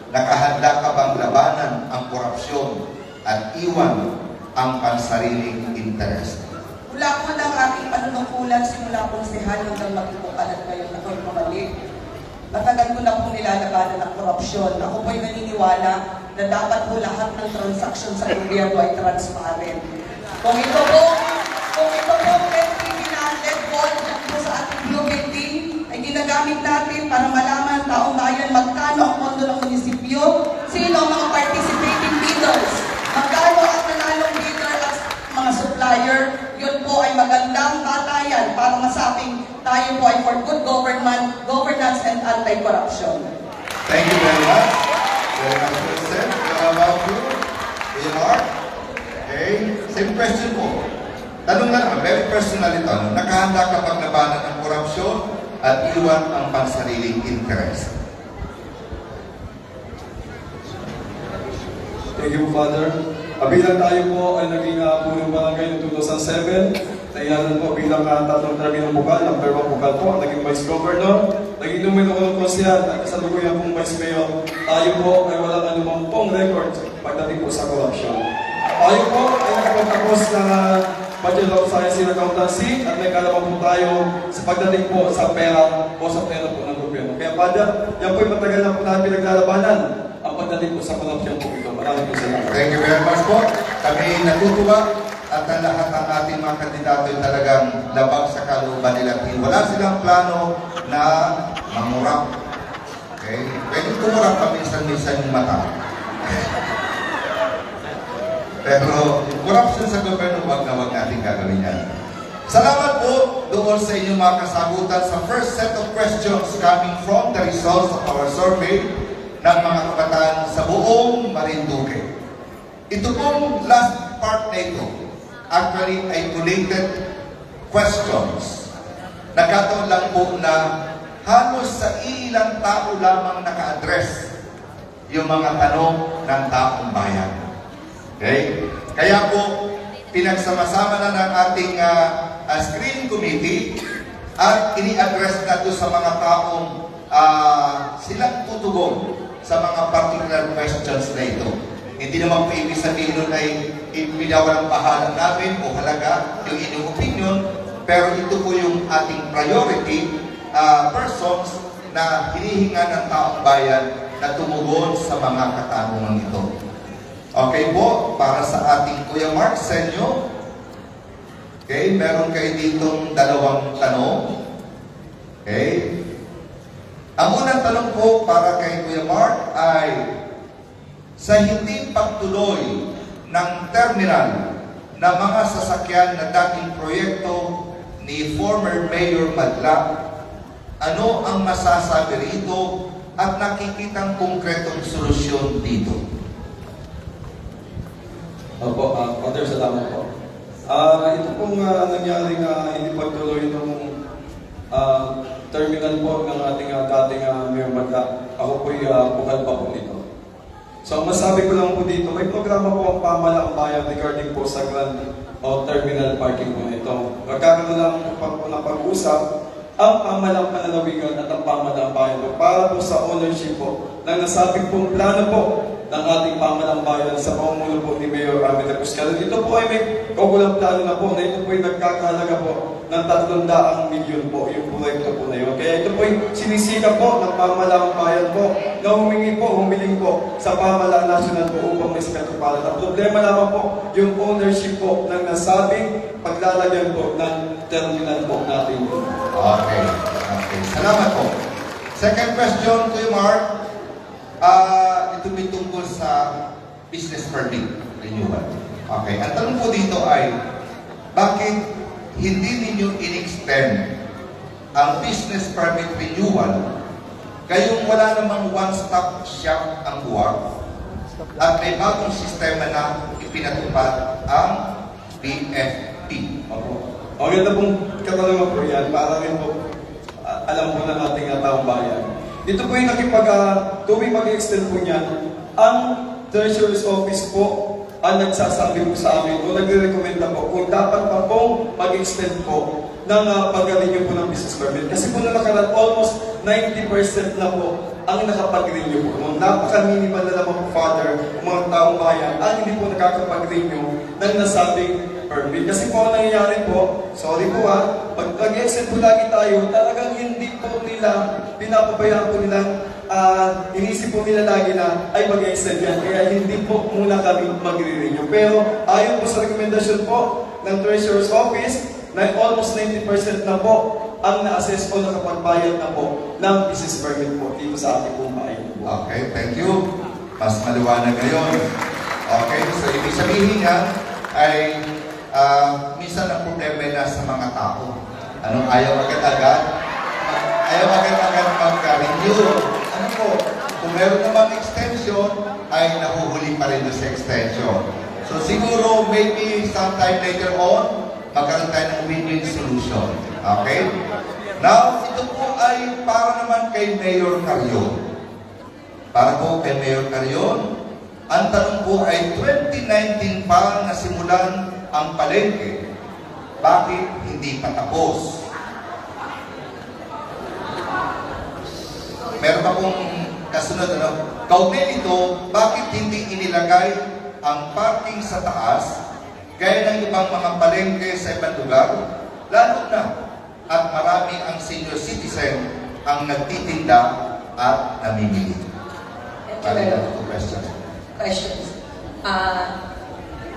[SPEAKER 8] Nakahanda ka bang labanan ang korupsyon at iwan ang pansariling interes?
[SPEAKER 3] Mula po ng aking panunungkulan, simula pong sehal hanggang magpupukalat ngayon na ako'y pumalik. Matagal ko na pong nilalabanan ng korupsyon. Ako po'y naniniwala na dapat po lahat ng transaksyon sa gobyerno ay transparent. Kung ito po Ginagamit natin para malaman taong bayan magkano ang pondo ng munisipyo, sino ang mga participating bidders, magkano ang nanalong bidder at mga supplier. Yun po ay magandang batayan para masabing tayo po ay for good governance and anti-corruption.
[SPEAKER 8] Thank you very much. Very much, President. How about you? Kuya Mark? Okay. Same question po. Tanong na naman, very personal ito. Nakahanda ka pag labanan ng korupsyon at iwan ang pansariling interest?
[SPEAKER 1] Thank you, Father. Bilang tayo po ay naging punong barangay noong 2007, nailanan po bilang tatlong terminong bukal, number 1 bukal po, naging Vice Governor, naging numero 1 konsehal, at kasalukuyan pong Vice Mayor. Tayo po ay walang anumang pong record pagdating po sa korupsyon. Tayo po ay nakapagtapos ng Bachelor of Science in Accountancy at may kalaman po tayo sa pagdating po sa pera o sa pera po ng gobyerno. Kaya Father, yan po yung matagal na po natin pinaglalabanan ang pagdating po sa korupsyon po ito. Maraming po salamat.
[SPEAKER 8] Thank you very much po. Kami natutuwa at ang lahat ng ating mga kandidato ay talagang labag sa kalooban nila. Wala silang plano na mangurap. Okay? Pwede kumurap paminsan-minsan yung mata. Pero corruption sa gobyerno, wag natin gagawin yan. Salamat po doon sa inyong mga kasagutan sa first set of questions coming from the results of our survey ng mga kabataan sa buong Marinduque. Ito pong last part na ito, actually ay collated questions. Nagkataon lang po na halos sa ilang tao lamang naka-address yung mga tanong ng taong bayan. Okay? Kaya po, pinagsama-sama na ng ating screen committee at ini-address na ito sa mga taong silang tutugon sa mga particular questions na ito. Hindi naman po ibig sabihin nun ay ibinawalang bahala namin o halaga yung inyong opinion, pero ito po yung ating priority persons na hinihinga ng taong bayan na tumugon sa mga katanungan ito. Okay po, para sa ating Kuya Mark Senyo. Okay, meron kayo ditong dalawang tanong. Okay. Ang unang tanong po para kay Kuya Mark ay sa hindi pagtuloy ng terminal na mga sasakyan na dating proyekto ni former Mayor Madla, ano ang masasabi rito at nakikitang konkretong solusyon dito?
[SPEAKER 1] Opo, Father, salamat po. Ito pong nangyaring hindi pagtuloy ng terminal po ng ating dating Mayor Madla. Ako po'y bukal pa po nito. So, ang masabi ko lang po dito, may programa po ang pamahalaang bayan regarding po sa Grand Terminal Parking po nito. Magkakaroon lang po ng pag-usap ang pamahalaang pananawigan at ang pamahalaang bayan po para po sa ownership po ng nasabing pong plano po ng ating pamahalaang bayan sa pamumuno po ni Mayor Amita Cuscaro. Ito po ay may kaukulang plano na po na ito po ay nagkakahalaga po ng 300 milyon po yung proyekto po na yun. Kaya ito po ay sinisika po ng pamahalaang bayan po na humiling po sa pamahalaang nasyonal po upang may metropolitan. Ang problema lamang po yung ownership po ng nasabing paglalagyan po ng terminal po natin.
[SPEAKER 8] Okay. Salamat po. Second question to you, Mark. Ito may tungkol sa business permit renewal. Okay. Ang tanong po dito ay, bakit hindi ninyo in-extend ang business permit renewal kayong wala namang one-stop shop ang buwag at may bagong sistema na ipinatupad ang BFP?
[SPEAKER 1] Okay na pong katanungan po yan para rin po alam po ng ating taong bayan. Dito po yung tuwing mag-extend po niyan, ang Treasurer's Office po ang nagsasabi po sa amin o nagre-recommenda po kung dapat pa pong mag-extend po ng pag-renew po ng business permit. Kasi po na nakaraan, almost 90% na po ang nakapag-renew po. Napaka-minimal na naman po, Father, mga taong bayan, ang hindi po nakakapag-renew ng nasabing permit. Kasi po ang nangyayari po, sorry po pag nag-extend po lagi tayo, talagang hindi po nila, pinapabayaan po nila, inisip po nila lagi na ay mag-extend yan. Kaya hindi po muna kami mag-renew. Pero ayon po sa rekomendasyon po ng Treasurer's Office, na almost 90% na po
[SPEAKER 15] ang na-assess o nakapagbayad na po ng business permit po dito sa ating pong bayan.
[SPEAKER 8] Okay, thank you. Mas maliwanag ngayon. Okay, so ibig sabihin yan ay minsan ang problema na sa mga tao. Anong ayaw agad-agad? Ayaw agad-agad magka-renew. Ano po? Kung meron naman extension, ay nahuhuli pa rin sa extension. So siguro, maybe sometime later on, magkaroon tayo ng win-win solution. Okay? Now, ito po ay para naman kay Mayor Carion. Para po kay Mayor Carion, ang tanong po ay 2019 pa nasimulan ang palengke. Bakit hindi pa tapos? Meron pa pong kasunod, kaugnay nito, bakit hindi inilagay ang parking sa taas gaya ng ibang mga palengke sa ibang lugar? Lalo na at marami ang senior citizen ang nagtitinda at namimili. Bali na ito questions.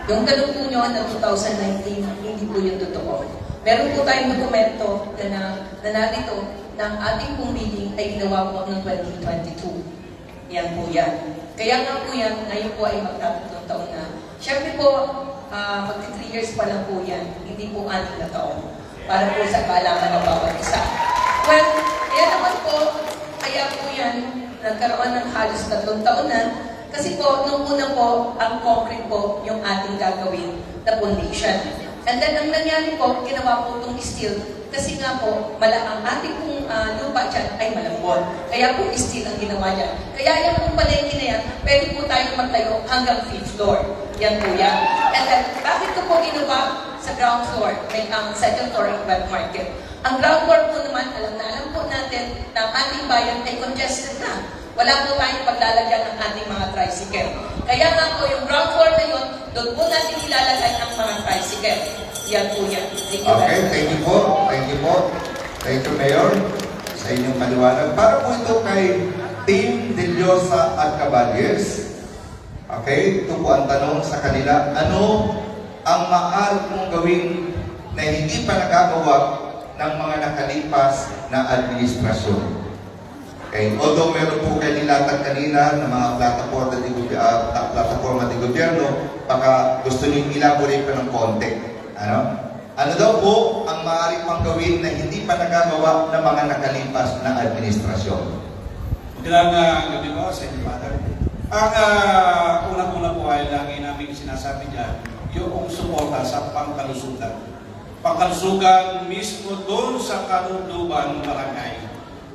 [SPEAKER 5] Yung tanong po nyo ng 2019, hindi po yun totoo. Meron po tayong dokumento na narito ng ating pong bidding ay ginawa po ng 2022. Yan po yan. Kaya nga po yan, ngayon po ay magtatatlong taon na. Siyempre po, magti 3 years pa lang po yan, hindi po 6 na taon. Para po sa kaalaman ng bawat isa. Well, kaya naman po, kaya po yan, nagkaroon ng halos 3 taon na. Kasi po, nung una po, ang concrete po yung ating gagawin na foundation. And then, ang nangyari po, ginawa po itong steel. Kasi nga po, ang ating pong lupa dyan ay malambot. Kaya po, steel ang ginawa dyan. Kaya yan pong palengke na yan, pwede po tayong magtayo hanggang 5th floor. Yan po yan. And then, bakit ko po ginawa sa ground floor, may ang second floor ang wet market? Ang ground floor po naman, alam po natin na ang ating bayan ay congested na. Wala po tayong paglalagyan ng ating mga tricycle. Kaya nga po, yung ground floor na yun, doon po natin ilalagay ang mga tricycle. Yan po yan. Thank you.
[SPEAKER 8] Okay, thank you po. Thank you po. Thank you, Mayor, sa inyong paliwanag. Para po ito kay Team De Llosa at Caballes. Okay, ito po ang tanong sa kanila. Ano ang maaari mong gawin na hindi pa nagagawa ng mga nakalipas na administrasyon? Okay, although meron po kayo nilatag kanina ng mga plataforma de gobyerno, baka gusto niyo elaborate pa ng konti. Ano daw po ang maaari pang gawin na hindi pa nagagawa ng mga nakalipas na administrasyon?
[SPEAKER 13] Magandang gabi po sa inyo, Father. Ang unang-una po ay lagi namin sinasabi dyan, yung suporta sa pangkalusugan. Pangkalusugan mismo doon sa kaluluban ng barangay.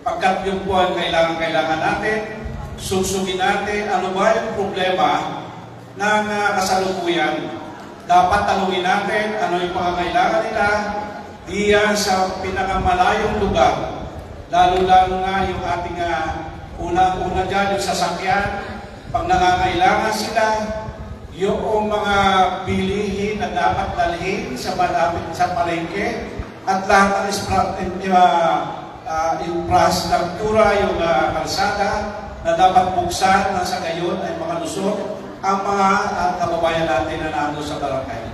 [SPEAKER 13] Pagkat yung po ang kailangan natin, susugin natin ano ba yung problema ng kasalukuyan. Dapat tanungin natin ano yung pangangailangan nila diyan sa pinakamalayong lugar. Lalo-lalo nga yung ating unang-una dyan, yung sasakyan. Pag nangangailangan sila, yung mga bilihin na dapat dalhin sa malapit sa palengke at lahat ng infrastruktura, yung kalsada na dapat buksan na sa gayon ay makalusot ang mga kababayan natin na nando sa barangay.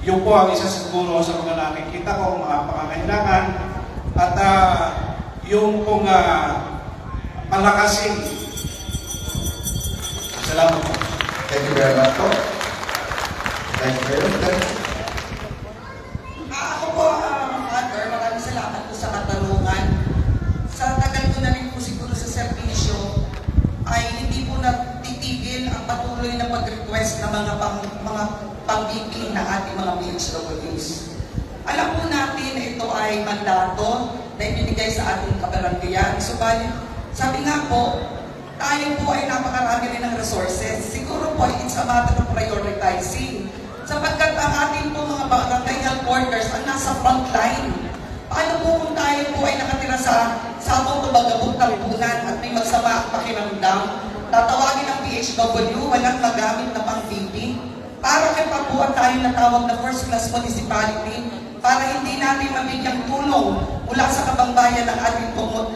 [SPEAKER 13] Yun po ang isa siguro sa mga nakikita ko mga pangangailangan at yung pong palakasin. Salamat po.
[SPEAKER 8] Thank you very much po. Thank you very much.
[SPEAKER 3] Ako po, Father, maraming salamat po sa katanungan. Sa tagal ko na rin po siguro sa servisyo, ay hindi po natitigil ang patuloy na pag-request ng mga pang-BP na ating mga PHWs. Alam po natin na ito ay mandato na ibinigay sa ating kabaranggayan. Subalit, sabi nga po, tayo po ay napakarami rin ng resources. Siguro po, it's a matter of prioritizing. Sapagkat ang ating po mga barangay health workers ang nasa front line. Paano po kung tayo po ay nakatira sa sabong tumagabog tampunan at may magsama ang pakiramdam? Tatawagin ang PHW, walang magamit na pang-BP. Para kay pabuhan tayo na tawag na first class municipality para hindi natin mabigyang tulong mula sa kabangbayan ng ating pong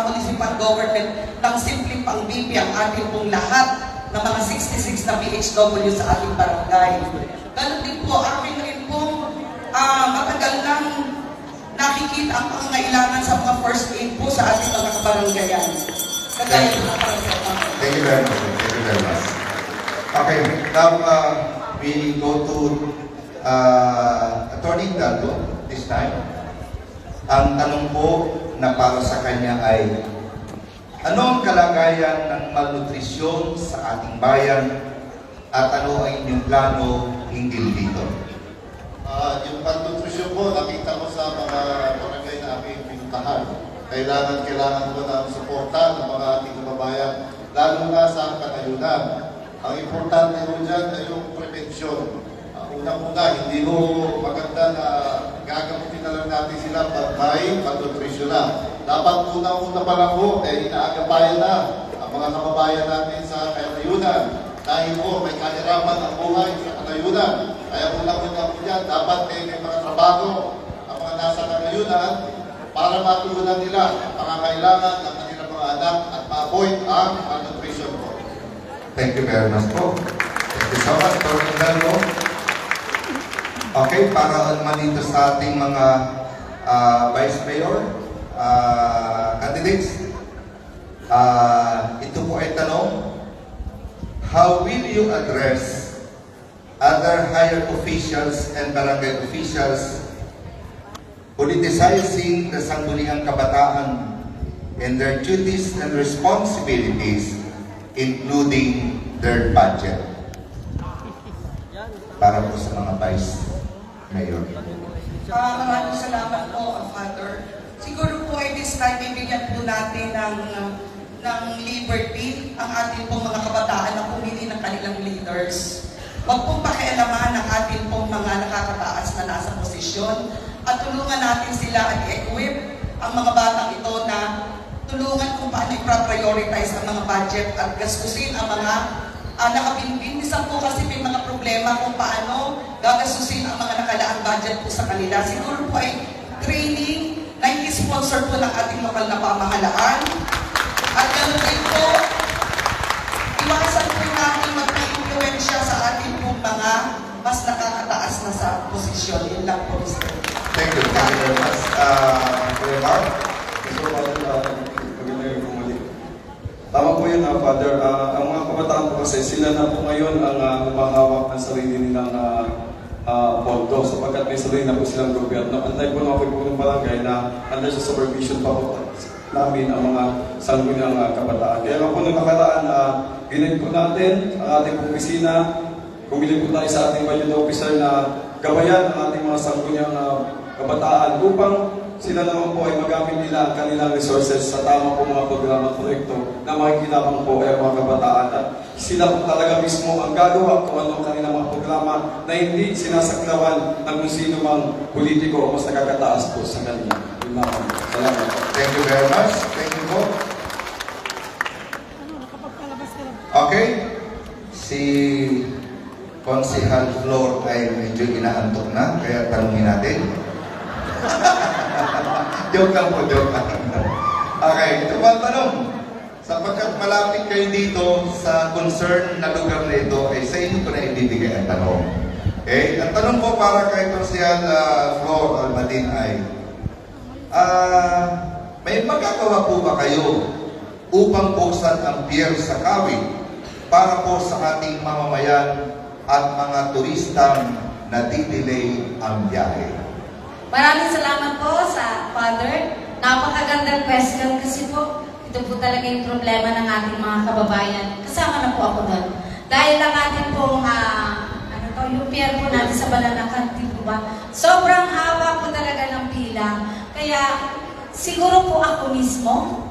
[SPEAKER 3] municipal government ng simpleng pang-BP ang ating pong lahat ng mga 66 na PHW sa ating barangay. Ganun din po, akin rin pong matagal nang makikita ang pangangailangan sa mga first aid po sa ating mga kabaranggayan. Kagaya po ng paracetamol.
[SPEAKER 8] Thank you very much. Thank you very much. Okay, now we go to Attorney Hidalgo this time. Ang tanong po na para sa kanya ay, ano ang kalagayan ng malnutrisyon sa ating bayan at ano ang inyong plano hinggil dito?
[SPEAKER 6] Yung malnutrisyon po, nakita ko sa mga barangay na aming pinuntahan. Kailangan po ng suporta ng mga ating kababayan, lalo na sa kanayunan. Ang importante po dyan ay yung prevention. Unang-una, hindi po maganda na gagamutin na lang natin sila pag may malnutrisyon na. Dapat unang-una pa lang po, inaagabayan na ang mga kababayan natin sa kanayunan. Dahil po may kahirapan ang buhay sa kanayunan. Kaya unang-una po dyan, dapat may mga trabaho ang mga nasa kanayunan para matulungan nila ang pangangailangan ng kanilang mga anak at ma-avoid ang malnutrition po.
[SPEAKER 8] Thank you very much po. Thank you so much, Attorney Hidalgo. Okay, para naman dito sa ating mga Vice Mayor candidates, ito po ay tanong, how will you address other higher officials and barangay officials politicizing the sangguniang kabataan in their duties and responsibilities, including their budget? Para po sa mga Vice Mayor.
[SPEAKER 3] Maraming salamat po, Father. Siguro po ay this time, bibigyan po natin ng liberty ang ating pong mga kabataan na pumili ng kanilang leaders. Huwag pong pakialaman ang ating pong mga nakakataas na nasa posisyon at tulungan natin sila at i-equip ang mga batang ito na tulungan kung paano i-prioritize ang mga budget at gastusin ang mga nakabinbin. Minsan po kasi may mga problema kung paano gagastusin ang mga nakalaang budget po sa kanila. Siguro po ay training na i-sponsor po ng ating lokal na pamahalaan. At ganoon din po, iwasan po natin magpa-influensya sa ating pong mga mas nakakataas na sa posisyon. Yun lang po, Mr.
[SPEAKER 8] Thank you. Thank you very much. Kuya Mark?
[SPEAKER 15] Tama po yun, Father. Ang mga kabataan po kasi, sila na po ngayon ang humahawak ng sarili nilang pondo sapagkat may sarili na po silang gobyerno. Unlike po mga pagpunong barangay na under sa supervision pa po namin ang mga sangguniang kabataan. Kaya nga po nung nakaraan, ginit po natin ang ating opisina, bumili po tayo sa ating budget officer na gabayan ang ating mga sangguniang kabataan upang sila naman po ay magamit nila ang kanilang resources sa tama po mga programa at proyekto na makikinabang po ay mga kabataan. At sila po talaga mismo ang gagawa kung ano ang kanilang mga programa na hindi sinasaklawan ng kung sino mang politiko o mas nakakataas po sa kanila. Salamat.
[SPEAKER 8] Thank you very much. Thank you po. Okay. Si Consihal Flor ay medyo inaantok na, kaya tanungin natin. Joke lang po, joke lang. Okay, ito po ang tanong. Sapagkat malapit kayo dito sa concern na lugar na ito, ay sa inyo ko na ibibigay ang tanong. Okay? Ang tanong po para kay Consihal Flor Almadin ay, may magagawa po ba kayo upang buksan ang pier sa Kawit para po sa ating mamamayan at mga turistang nadidelay ang biyahe?
[SPEAKER 16] Maraming salamat po sa Father. Napakagandang question kasi po, ito po talaga yung problema ng ating mga kababayan. Kasama na po ako doon. Dahil ang ating pong, yung pier po natin sa Balanacan, di po ba? Sobrang haba po talaga ng pila. Kaya siguro po ako mismo,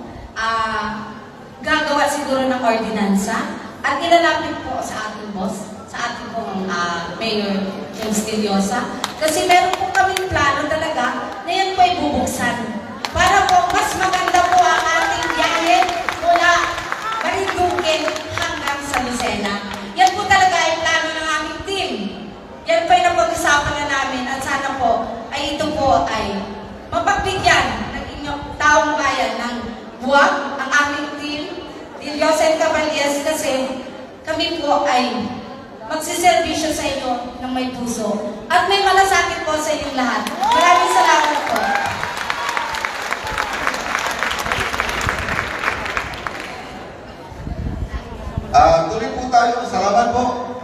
[SPEAKER 16] gagawa siguro ng ordinansa at ilalapit po sa ating boss, sa ating pong Mayor James Tiliosa. Kasi meron po kaming plano talaga na yan po ay bubuksan. Para po mas maganda po ang ating biyahe mula Marinduque hanggang sa Lucena. Yan po talaga ay plano ng aming team. Yan po ay napag-usapan na namin at sana po ay ito po ay mapagbigyan ng inyong taong bayan ng buwag ang aming team, Tiliosa and Caballes, kasi kami po ay magsiservisyo sa inyo ng may puso. At may malasakit po sa inyong lahat. Maraming salamat po.
[SPEAKER 8] tayo. Salamat po.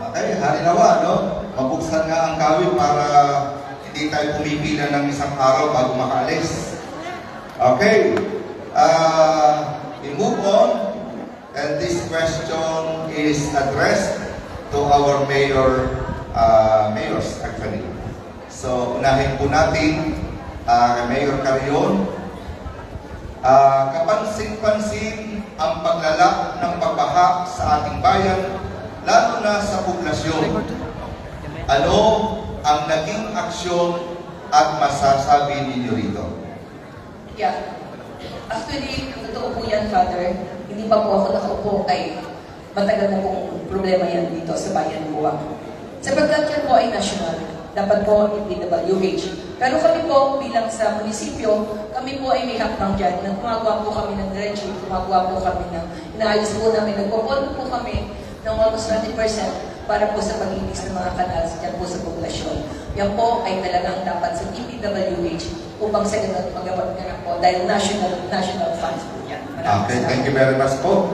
[SPEAKER 8] Okay, harinawa, no? Mabuksan nga ang kawin para hindi tayo pumipila ng isang araw bago makaalis. Okay. We move on. And this question is addressed to our mayors actually. So, unahin po natin Mayor Carrion. Kapansin-pansin ang paglala ng pagbaha sa ating bayan, lalo na sa poblasyon. Ano ang naging aksyon at masasabi ninyo rito?
[SPEAKER 5] Yeah. Actually, totoo po yan, Father. Hindi pa po ako nakaupo ay matagal na pong problema yan dito sa bayan ng Buwak. Sapagkat yan po ay national. Dapat po DPWH. Pero kami po bilang sa munisipyo, kami po ay may hakbang dyan. Gumagawa po kami ng dredging, gumagawa po kami ng inaayos po namin. Nagpopondo po kami ng almost 20% para po sa pag-inis ng mga kanals dyan po sa populasyon. Yan po ay talagang dapat sa DPWH upang sa ganun magawa nga po dahil national funds po yan.
[SPEAKER 8] Okay, thank you very much po.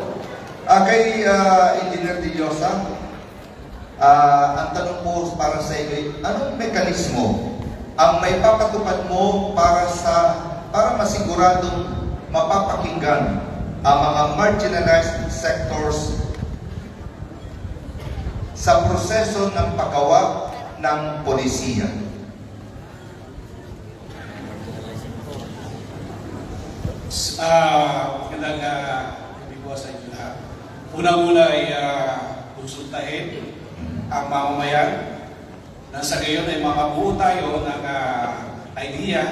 [SPEAKER 8] Kay Engineer Diosa, ang tanong po para sa iyo, anong mekanismo ang may papatupad mo para masiguradong mapapakinggan ang mga marginalized sectors sa proseso ng paggawa ng polisiya?
[SPEAKER 13] Magandang gabi po sa inyo lahat. Una-una ay konsultahin ang mamamayan na sa gayon ay makabuo tayo ng idea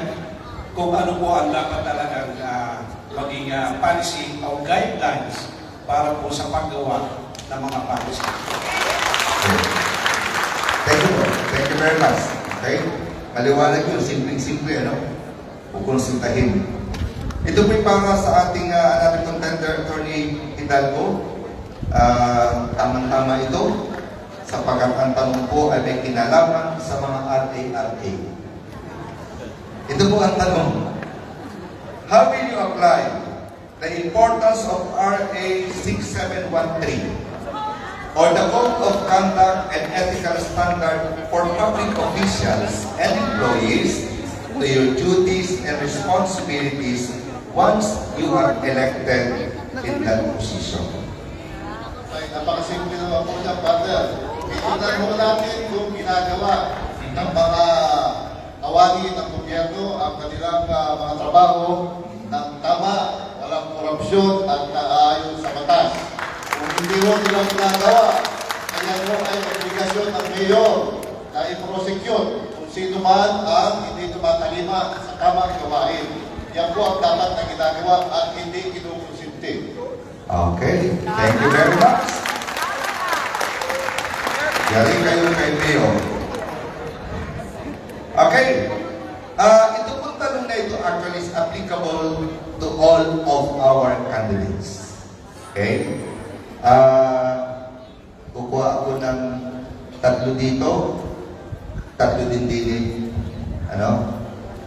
[SPEAKER 13] kung ano po ang dapat talagang maging policy o guidelines para po sa paggawa ng mga policy.
[SPEAKER 8] Thank you. Thank you very much. Okay? Maliwanag yun. Simpleng-simple, ano? Kukonsultahin. Ito po para sa ating another contender, Attorney Hidalgo. Tamang-tama ito sapagkat ang tanong po ay may kinalaman sa mga RA-RA. Ito po ang tanong. How will you apply the importance of RA 6713 or the Code of Conduct and Ethical Standard for public officials and employees to your duties and responsibilities once you are elected in that position?
[SPEAKER 6] Ay, napakasimple naman po siya, Father. Tingnan mo natin kung ginagawa ng mga kawani ng gobyerno ang kanilang mga trabaho ng tama, walang korupsyon at naayon sa batas. Kung hindi mo nilang ginagawa, kaya mo ay obligasyon ng mayor na i-prosecute kung sino man ang hindi tumatalima sa tamang gawain. Yan po ang dapat na ginagawa at hindi kinukonsinti.
[SPEAKER 8] Okay. Thank you very much. Galing kayo kay Mayor. Okay. Ito pong tanong na ito actually is applicable to all of our candidates. Okay? Kukuha ako ng 3 dito, 3 din. Ano?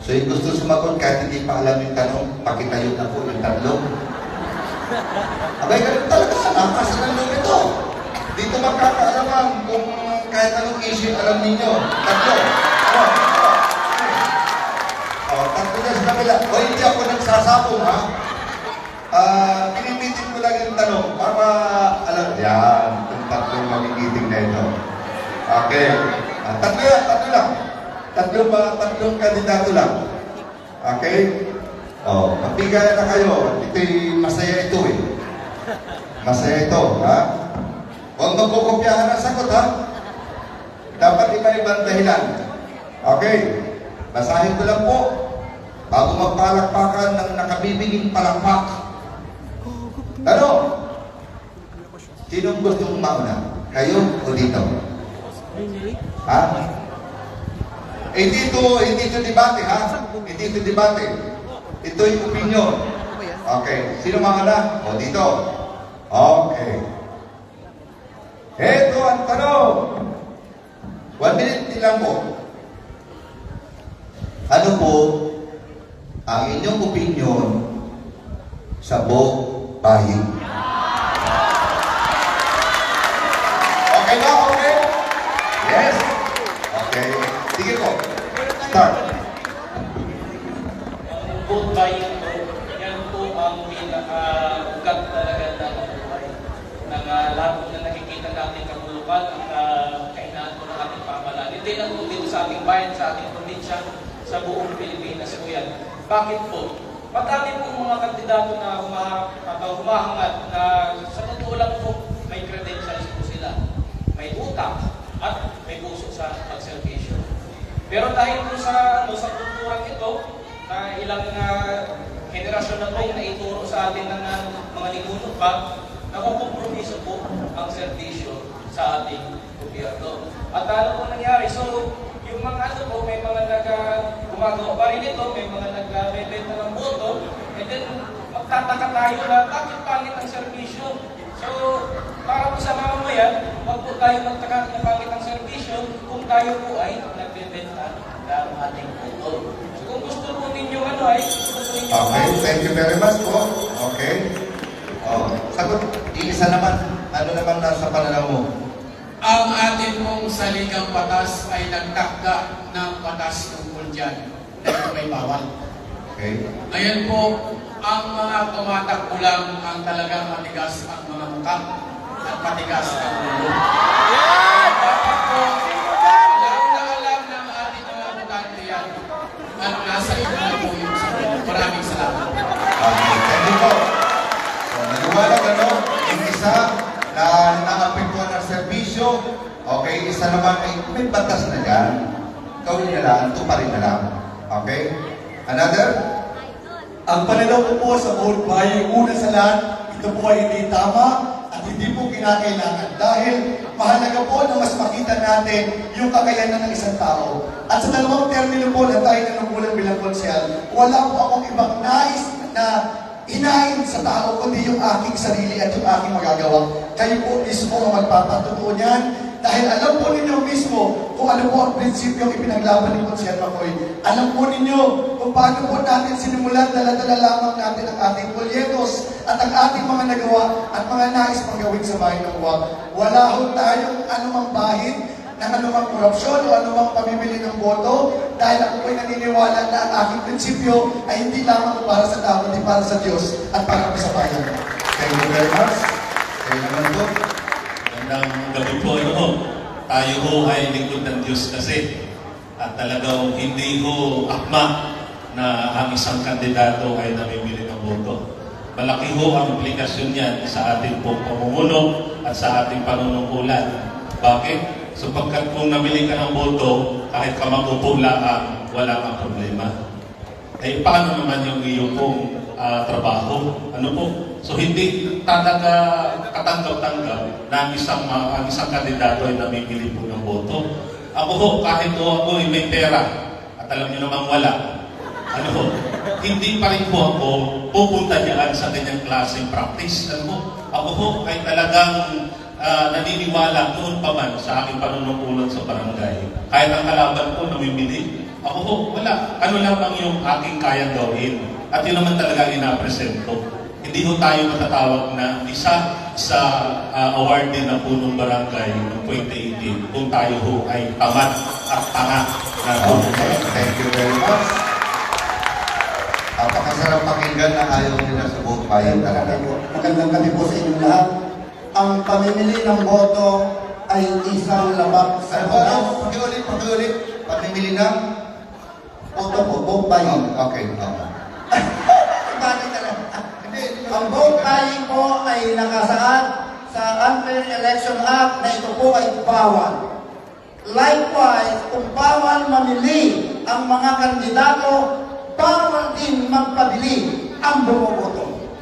[SPEAKER 8] So yung gusto sumagot kahit hindi pa alam yung tanong, pakitayo na po yung 3. Abay, ganun talaga. Lakas ng loob ito. Dito magkakaalaman kung kahit anong issue alam ninyo. 3. 3 na sa kabila. O hindi ako nagsasabong, ha? Pinipitin ko lang yung tanong para alam. Yan, yung 3 magigiting na ito. Okay. 3 lang. 3 kandidato lang. Okay? Magbigay na kayo. Ito'y masaya ito eh. Masaya ito, ha? Huwag magkukopyahan ang sagot, ha? Dapat iba-ibang dahilan. Okay? Basahin ko lang po bago magpalakpakan ng nakabibiging palakpak. Ano? Sinong gustong mauna? Kayo o dito? Ha? Hindi ito debate, ha? Hindi ito debate. Ito'y opinion. Okay. Sino mauna? O dito. Okay. Ito ang tanong. 1 minute din lang po. Ano po ang inyong opinion sa Bok Bahig? Start.
[SPEAKER 13] Ang vote buying po, yan po ang pinaka-ugat talaga ng buhay. Ng lahat po na nakikita natin kabulukan ang kainaan po ng ating pamahalaan. Hindi lang po dito sa ating bayan, sa ating probinsya, sa buong Pilipinas po yan. Bakit po? Madami pong mga kandidato na humahangat na sa totoo lang po may credentials po sila. May utak at may puso sa pagservisyo. Pero dahil po sa kulturang ito, na ilang henerasyon na po na ituro sa atin ng mga ninuno pa, nakukompromiso po ang serbisyo sa ating gobyerno. At ano po nangyari? So, yung mga po, may mga gumagawa pa rin ito, may mga nagbebenta ng boto, and then magtataka tayo na bakit pangit ang serbisyo. So, para po sa mamamayan, wag po tayo magtaka na pangit ang serbisyo kung tayo po ay nagbebenta ng ating boto. So, kung gusto po ninyo
[SPEAKER 8] Okay, thank you very much po. Okay. Sagot, isa naman. Ano naman nasa pananaw mo?
[SPEAKER 17] Ang atin pong saligang batas ay nagtakda ng batas tungkol dyan na ito may bawal.
[SPEAKER 8] Okay.
[SPEAKER 17] Ngayon po, ang mga tumatakbo lang ang talagang matigas ang mga mukha at matigas ang ulo. Dapat po, alam ng ating mga butante yan at nasa inyo na po yung sagot. Maraming salamat.
[SPEAKER 8] Okay, thank you po. So, naliwanag yung isa na naapektuhan ng serbisyo. Okay, isa naman ay may batas na yan. Gawin na lang, tuparin na lang. Okay? Another?
[SPEAKER 9] Ang pananaw ko po sa vote buying, una sa lahat, ito po ay hindi tama at hindi po kinakailangan dahil mahalaga po na mas makita natin yung kakayanan ng isang tao. At sa dalawang termino po na tayo nanungkulan bilang konsyal, wala po akong ibang nais na hinahin sa tao kundi yung aking sarili at yung aking magagawa. Kayo po mismo ang magpapatutuo niyan dahil alam po ninyo mismo kung ano po ang prinsipyo ipinaglaban ni Konsyal Macoy. Alam po ninyo kung paano po natin sinimulan, dala-dala lamang natin ang ating polyetos at ang ating mga nagawa at mga nais pang gawin sa bahay ng Buwak. Wala ho tayong anumang bahid ng anumang korupsyon o anumang pamimili ng boto dahil ako po'y naniniwala na ang aking prinsipyo ay hindi lamang para sa tao, kundi para sa Diyos at para sa bayan.
[SPEAKER 8] Thank you very much. Kayo naman po.
[SPEAKER 18] Magandang gabi po. Tayo ho ay lingkod ng Diyos kasi at talagang hindi ho akma na ang isang kandidato ay namimili ng boto. Malaki ho ang implikasyon niyan sa ating pong pamumuno at sa ating panunungkulan. Bakit? Sapagkat kung namili ka ng boto, kahit ka mag-upo lang, wala kang problema. Eh, paano naman yung iyong pong trabaho? Ano po? So, hindi talaga katanggap-tanggap na ang isang kandidato ay namimili po ng boto. Ako ho, kahit ako ay may pera, at alam niyo namang wala, ano ho, hindi pa rin po ako pupunta diyan sa kanyang klaseng practice. Ano ho, ako ho ay talagang naniniwala noon pa man sa aking panunungkulan sa barangay. Kahit ang kalaban ko namimili, ako ho, wala. Ano lamang yung aking kayang gawin. At yun naman talaga inapresento. Hindi ho tayo matatawag na isa sa awardee ng punong barangay noong 2018 kung tayo ho ay tamad at tanga na
[SPEAKER 8] Okay, thank you very much. Napakasarap pakinggan na ayaw nila sa vote buying talaga.
[SPEAKER 12] Magandang gabi po sa inyong lahat. Ang pamimili ng boto ay isang labak sa batas.
[SPEAKER 8] Pakiulit. Pamimili ng
[SPEAKER 12] Boto po, vote buying.
[SPEAKER 8] Okay.
[SPEAKER 12] Ang vote buying po ay nakasaad sa Unfair Election Act na ito po ay bawal. Likewise, kung bawal mamili ang mga kandidato, bawal din magpabili ang bumoboto.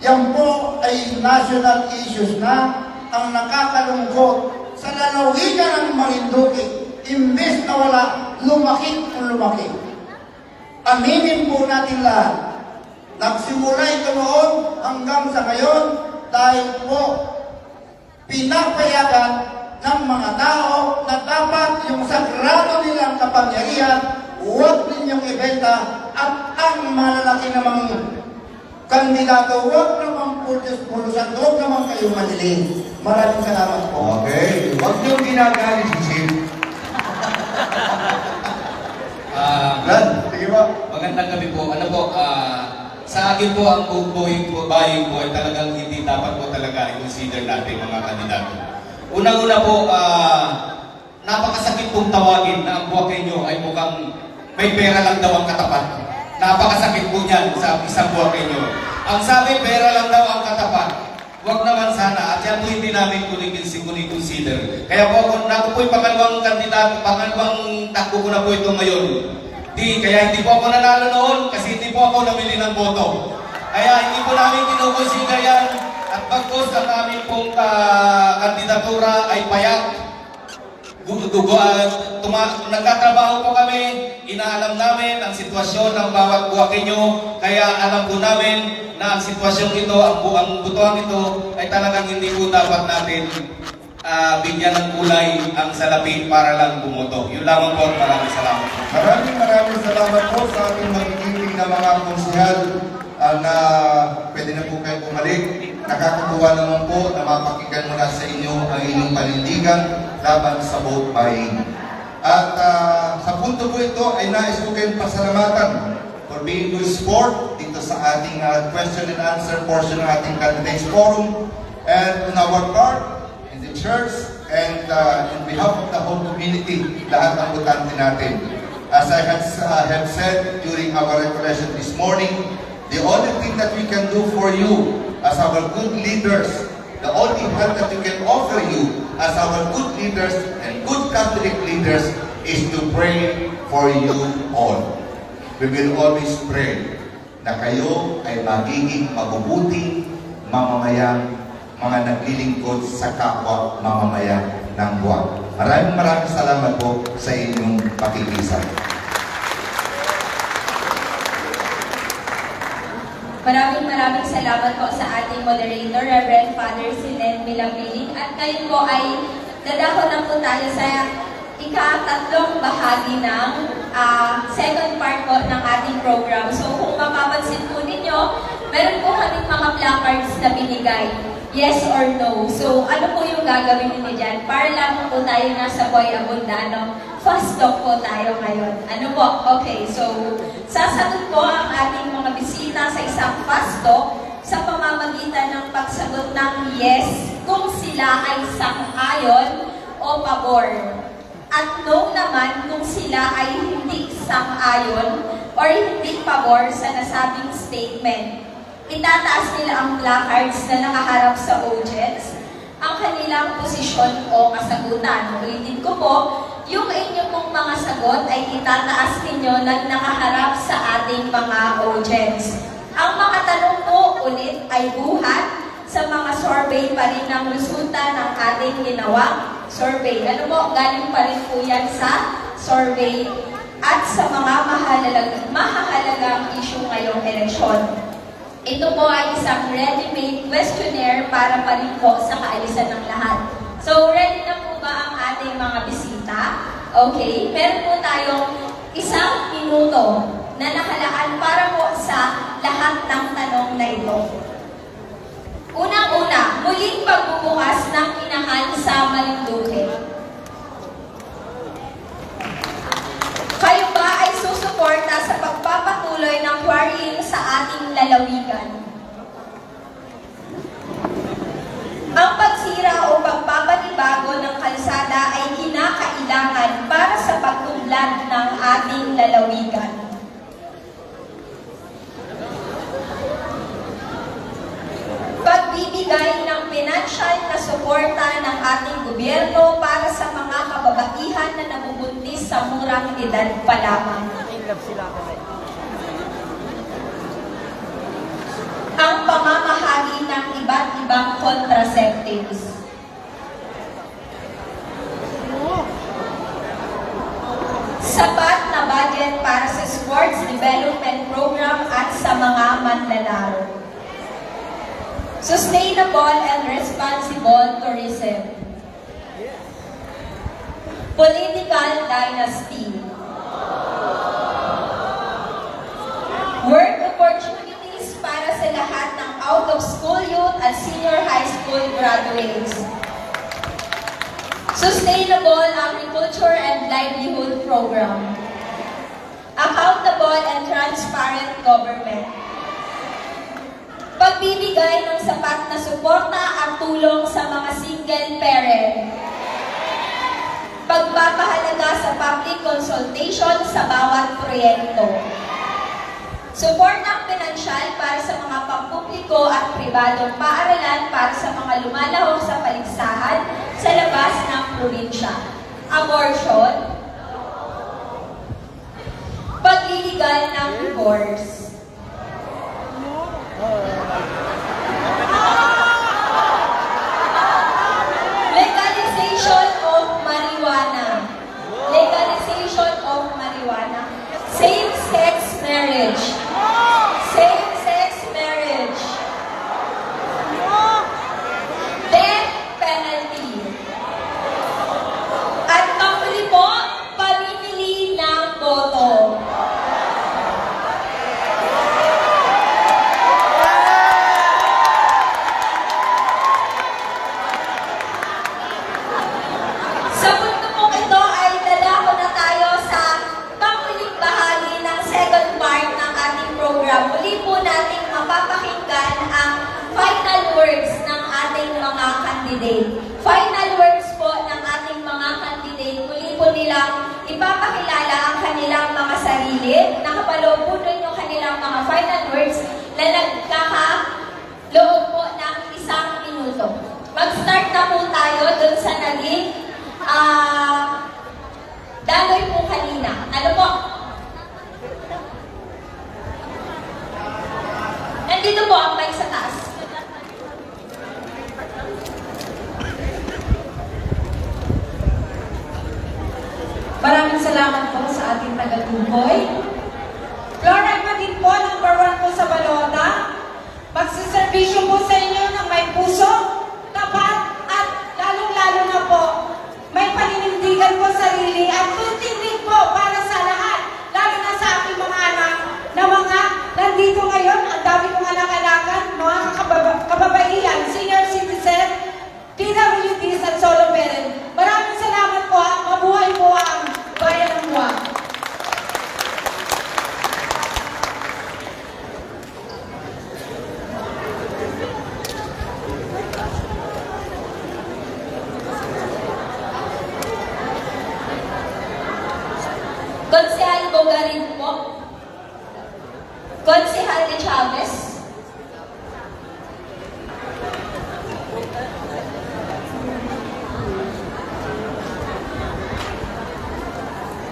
[SPEAKER 12] Yan po ay national issues na ang nakakalungkot sa lalawigan ng Marinduque. Imbes na wala, lumaki kung lumaki. Aminin po natin lahat. Nagsimula ito noon hanggang sa ngayon dahil po pinapayagan ng mga tao na dapat yung sagrado nilang kapangyarihan huwag ninyong ibenta at ang malalaki namang kandidato huwag namang pulusan, huwag namang kayo manilin. Maraming salamat po.
[SPEAKER 8] Okay. Huwag niyong ginagalit si Chief.
[SPEAKER 2] Sige po. Magandang gabi po. Ano po, sa akin po, ang buying po ay talagang hindi dapat po talaga i-consider natin mga kandidato. Unang-una po, napakasakit pong tawagin na ang buwakenyo ay mukhang may pera lang daw ang katapat. Napakasakit po niyan sa isang buwakenyo. Ang sabi, pera lang daw ang katapat. Huwag naman sana. At yan po hindi namin kuni-consider. Kaya po ako po yung pangalawang kandidato, pangalawang takbo ko na po ito ngayon. Kaya hindi po ako nanalo noon kasi hindi po ako namili ng boto. Kaya hindi po namin kinukonsider yan. At pagkos ang aming pong kandidatura ay payat. Nagtatrabaho po kami, inaalam namin ang sitwasyon ng bawat buwakenyo, kaya alam po namin na ang sitwasyon ito, ang butuan ito, ay talagang hindi po dapat natin bigyan ng kulay ang salapi para lang bumoto. Yun lamang po, maraming salamat po.
[SPEAKER 8] Maraming salamat po sa ating magiging na mga konsihal na pwede na po kayo bumalik. Nakakatuwa naman po na mapakinggan muna sa inyo ang inyong panindigan laban sa vote buying. At sa punto po ito ay nais ko kayong pasalamatan for being good sport dito sa ating question and answer portion ng ating candidates forum. And on our part, in the church, and in behalf of the whole community, lahat ng botante natin. As I have said during our recollection this morning, the only thing that we can do for you as our good leaders, the only help that we can offer you as our good leaders and good Catholic leaders is to pray for you all. We will always pray na kayo ay magiging mabubuting mamamayang mga naglilingkod sa kapwa mamamayan ng buwan. Maraming salamat po sa inyong pakikisan.
[SPEAKER 7] Maraming salamat po sa ating moderator, Reverend Father Silen Milabiling. At ngayon po ay dadako na po tayo sa ika-tatlong bahagi ng second part po ng ating program. So kung mapapansin po ninyo, meron po kaming mga placards na binigay. Yes or no. So ano po yung gagawin ninyo dyan? Para lamang po tayo nasa Boy Abundano. Fast talk po tayo ngayon. Ano po? Okay, so sasagot po ang ating mga bisita sa isang fast talk sa pamamagitan ng pagsagot ng yes kung sila ay sang-ayon o pabor. At no naman kung sila ay hindi sang-ayon or hindi pabor sa nasabing statement. Itataas nila ang placards na nakaharap sa audience ang kanilang posisyon o kasagutan. Ulitin ko po, yung inyo pong mga sagot ay itataas ninyo na nakaharap sa ating mga audience. Ang mga tanong po ulit ay buhat sa mga survey pa rin ng resulta ng ating ginawang survey. Ano po, galing pa rin po yan sa survey at sa mga mahahalagang issue ngayong eleksyon. Ito po ay isang ready-made questionnaire para pa rin po sa kaalisan ng lahat. So, ready na po ba ang ating mga bisita? Okay, meron po tayong 1 minuto na nakalaan para po sa lahat ng tanong na ito. Unang-una, muling pagbubukas ng inahan sa Marinduque. Kayo ba ay susuporta sa pagpapatuloy ng quarrying sa ating lalawigan? Ang pagsira o pagpapanibago ng kalsada ay kinakailangan para sa pagtunlad ng ating lalawigan. Pagbibigay ng pinansyal na suporta ng ating gobyerno para sa mga kababaihan na nabubuntis sa murang edad pa lamang. Ang pamamahagi ng iba't ibang contraceptives. Sapat na budget para sa sports development program at sa mga manlalaro. Sustainable and responsible tourism. Political dynasty. Work opportunities para sa lahat ng out-of-school youth at senior high school graduates. Sustainable agriculture and livelihood program. accountable and transparent government. Pagbibigay ng sapat na suporta at tulong sa mga single parent. Pagpapahalaga sa public consultation sa bawat proyekto. Suportang pinansyal para sa mga pampubliko at pribadong paaralan para sa mga lumalahok sa paligsahan sa labas ng probinsya. Abortion. Pagliligal ng divorce. Legalization of marijuana. Legalization of marijuana. Same-sex marriage. Same-sex marriage. Death penalty. At panghuli po, pamimili ng boto. Sa punto pong ito ay dadako na tayo sa panghuling bahagi ng second part ng ating program. Muli po nating mapapakinggan ang final words ng ating mga candidate. Final words po ng ating mga candidate. Muli po nilang ipapakilala ang kanilang mga sarili. Nakapaloob po dun yung kanilang mga final words na nagkakaloob po ng 1 minuto. Mag-start na po tayo dun sa naging daloy po kanina. Ano po? Nandito po ang mic sa taas.
[SPEAKER 16] Maraming salamat po sa ating taga-tungkoy. Flora Madin po, number 1 po sa balota. Magsiservisyo po sa inyo ng may puso, tapat, at lalong-lalo na po, may paninindigan po sarili at tutindig po para sa lahat, lalo na sa aking mga anak na mga nandito ngayon, ang dami kong anak-anakan, mga kababaihan, senior citizen, PWDs at solo parent. Maraming salamat po at mabuhay po ang bayan ng Buwak.
[SPEAKER 7] Konsehal Bogarin po. Konsehal de Chavez.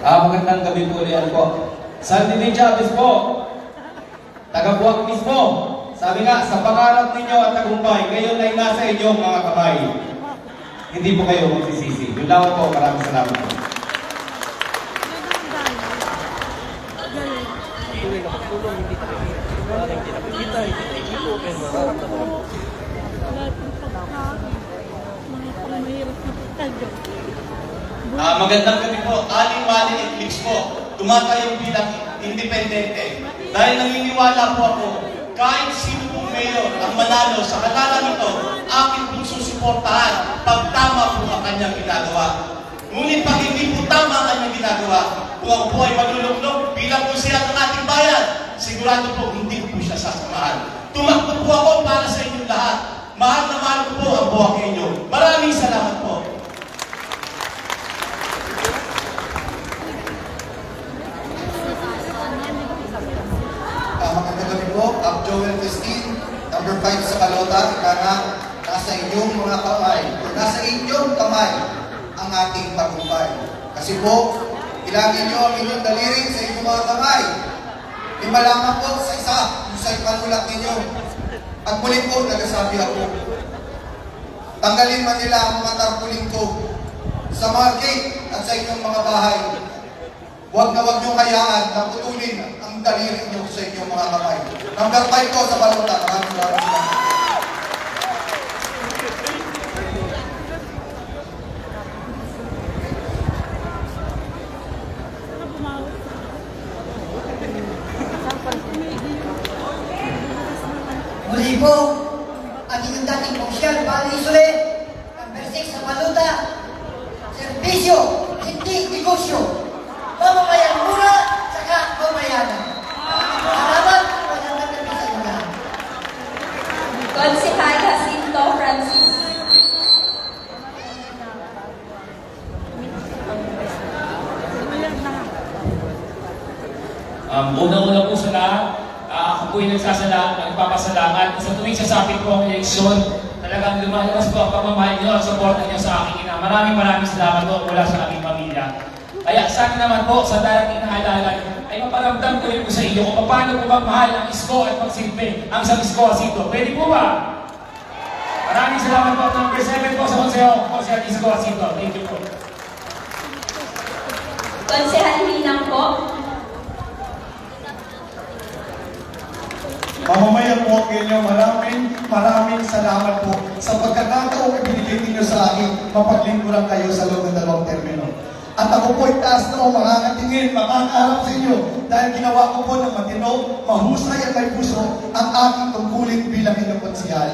[SPEAKER 2] Magandang gabi po riyan po. Sandy de Chavez po. Taga-Buwak mismo. Sabi nga, sa pangarap ninyo at tagumpay, ngayon ay nasa inyong mga kamay. Hindi po kayo magsisisi. Yun lang po. Maraming salamat po.
[SPEAKER 9] Magandang gabi po. Aling Wali Eclipse po. Tumatayong bilang independente. Dahil naniniwala po ako, kahit sino pong mayor ang manalo sa halalan ito, akin pong susuportahan pag tama po ang kanyang ginagawa. Ngunit pag hindi po tama ang kanyang ginagawa, kung ako po ay malulunglog bilang konsehan ng ating bayan, sigurado po hindi po siya sasamahan. Tumakbo po ako para sa inyong lahat. Mahal na mahal ko po ang Buwakenyo. Maraming salamat po.
[SPEAKER 10] Magandang gabi po, Joel Christine, number 5 sa Kalota, na nasa inyong mga kamay, o nasa inyong kamay ang ating tagumpay. Kasi po, ilagay niyo ang inyong daliri sa inyong mga kamay. Lima lamang po sa isa, yung sa ipanulat ninyo. At muli po, nagasabi ako, tanggalin man nila ang mga tarpaulin ko sa mga gate at sa inyong mga bahay. Huwag na huwag niyong hayaan na putulin ang daliri niyo sa inyong mga kamay. Number 5 po sa balota. Maraming salamat.
[SPEAKER 11] Muli po, ang inyong dating konsyal, Pali Isole, number 6 sa balota. Serbisyo, hindi negosyo. Mamamayan mura, saka mamayanan.
[SPEAKER 14] Una-una po sa lahat, ako po yung nagpapasalamat. Sa tuwing sasapit po ang eleksyon, talagang lumalabas po ang pagmamahal niyo at suporta niyo sa aking ina. Maraming salamat po mula sa aming pamilya. Kaya sana naman po sa darating na halalan ay maparamdam ko rin po sa inyo kung paano po magmahal ang isko at magsilbi ang isang isko-asito. Pwede po ba? Maraming salamat po. Number 7 po sa Consejo, Consejo Isko-asito. Thank you po.
[SPEAKER 7] Konsehal Minang po.
[SPEAKER 9] Mamamayan po kayo, maraming salamat po sa pagkakataong ibinigay ninyo sa akin, mapaglingkuran kayo sa loob ng 2 termino. At ako po ay taas na makakatingin, makakaharap sa inyo dahil ginawa ko po ng matino, mahusay at may puso ang aking tungkulin bilang inyong konsehal.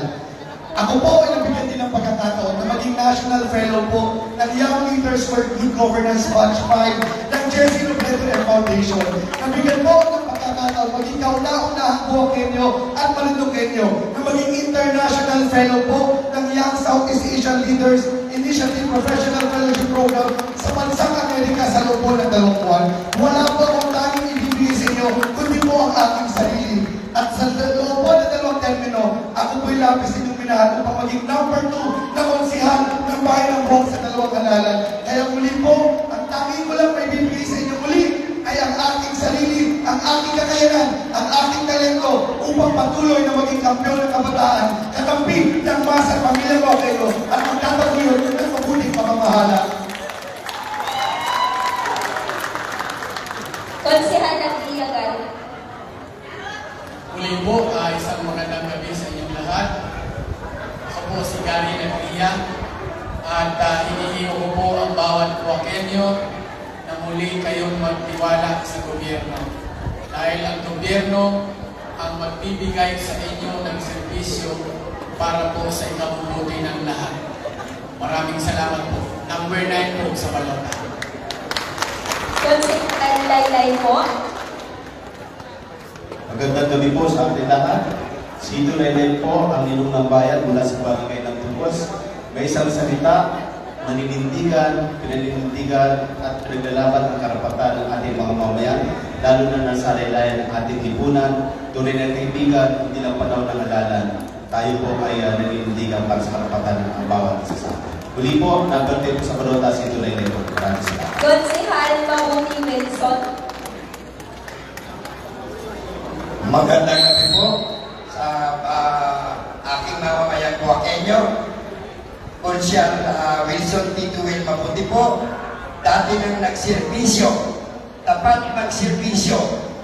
[SPEAKER 9] Ako po ay nabigyan din ng pagkakataon na maging National Fellow po ng Young Leaders for Good Governance Batch 5 ng Jesse Robredo Foundation. Nabigyan po ng pagkakataon maging kauna-unahang Buwakenyo at Marinduqueño na maging International Fellow po ng Young Southeast Asian Leaders Initiative Professional Fellowship Program sa bansang Amerika sa loob po ng 2 buwan. Wala po akong tanging ibibigay sa inyo, kundi po ang aking sarili. At sa loob po ng 2 termino, ako po'y lapis inyong minahal upang maging number 2 na konsehal ng bayan ng Buwak sa 2 halalan. Kaya muli po, ang tanging ko lang may bibigay sa inyo muli ay ang aking sarili, ang aking kakayanan, ang aking talento upang patuloy na maging kampiyon ng kabataan, kakampi ng masa pamilya ko kayo at magtataguyod ng mabuting pamamahala.
[SPEAKER 7] Konsehal ng Iyagan.
[SPEAKER 17] Muli po, isang magandang gabi sa inyong lahat. Ako po si Gary Naglia at hinihingo ko po ang bawat Buwakenyo na muli kayong magtiwala sa gobyerno. Dahil ang gobyerno ang magbibigay sa inyo ng serbisyo para po sa ikabubuti ng lahat. Maraming salamat po. Number 9 po sa balota.
[SPEAKER 7] Konsehal Laylay po.
[SPEAKER 19] Magandang gabi po sa ating lahat. Sito Laylay po, ang ninong ng bayan mula sa barangay ng Tugos. May isang salita, maninindigan, pinaninindigan at pinaglalaban ang karapatan ng ating mga mamayan, lalo na nasa laylayan ng ating lipunan, tunay na kaibigan, hindi lang panahon ng halalan. Tayo po ay naninindigan para sa karapatan ng bawat isa sa atin. Muli po, number 10 po sa balota, Sito Laylay po. Maraming salamat.
[SPEAKER 7] Konsehal Mabuti Wilson.
[SPEAKER 12] Magandang gabi po sa aking mamamayang Buwakenyo. Konsyal Wilson Tituel Mabuti po. Dati nang nagservisyo, tapat magservisyo.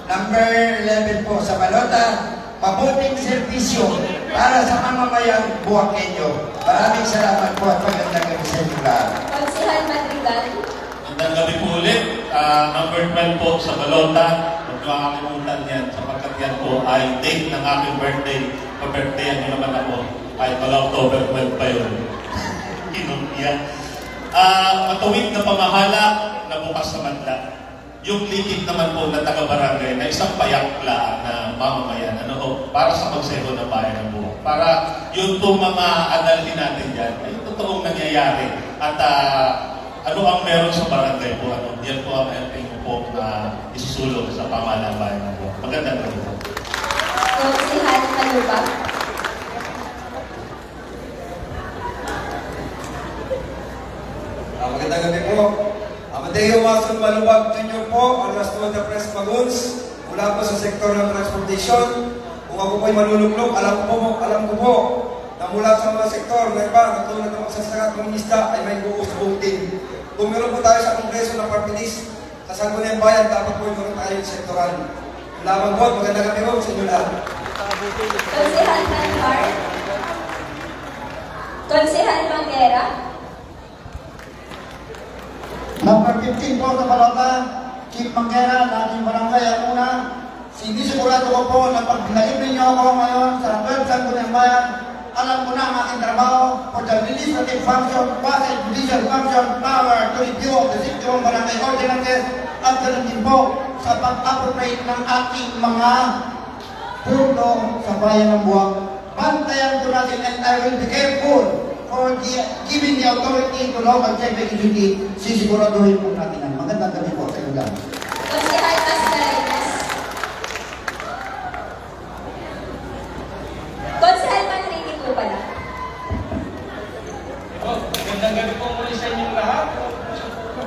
[SPEAKER 12] Number 11 po sa balota, mabuting servisyo para sa mamamayang Buwakenyo. Maraming salamat po at magandang gabi sa inyo lahat.
[SPEAKER 7] Konsehal Madrigal.
[SPEAKER 18] Magandang gabi po ulit. Number 12 po sa balota. Huwag niyo kakalimutan yan sapagkat yan po ay date ng aking birthday. Pa-birthday niyo naman ako. Kahit pala October 12 pa yun. Inumpia. Matuwid na pamahala na bukas na madla. Yung litig naman po na taga-barangay na isang payakla na mamamayan, para sa Consejo ng Bayan ng Buwak. Para yun po mga adalhin natin dyan, ay totoong nangyayari. At ano ang meron sa barangay po, yan po ang helping po na isusulong sa pamahalaan ng Bayan ng Buwak. Magandang gabi po.
[SPEAKER 7] Konsehal Maluba.
[SPEAKER 20] Magandang gabi po. Amadeo Mason Malubag Jr. po, Alas 2 de Press Maguns, mula po sa sektor ng transportation. Kung ako po'y manunulog, alam ko po na mula sa mga sektor na iba, katulad ng magsasaka komunista ay may buusubutin. Kung meron po tayo sa Kongreso ng Party List, sa Sangguniang Bayan, dapat po meron tayo yung sektoral. Lamang po, magandang gabi po sa inyo lahat.
[SPEAKER 7] Konsehal Manhar. Konsehal Manguera.
[SPEAKER 12] Number 15 po sa balota, Chief Manguera, dating barangay ang una. Hindi sigurado ko po na pag pinalibin niyo ako ngayon sa 12 Sangguniang Bayan, alam ko na ang aking trabaho for the legislative function, passage, judicial function, power to review of the 61 barangay ordinances at ganun din po sa pag-appropriate ng ating mga punto sa bayan ng Buwak. Bantayan ko natin and I will be careful for giving the authority to local check executive. Sisiguraduhin po natin ang magandang gabi po sa inyo.
[SPEAKER 7] Konsehal Mascareñas.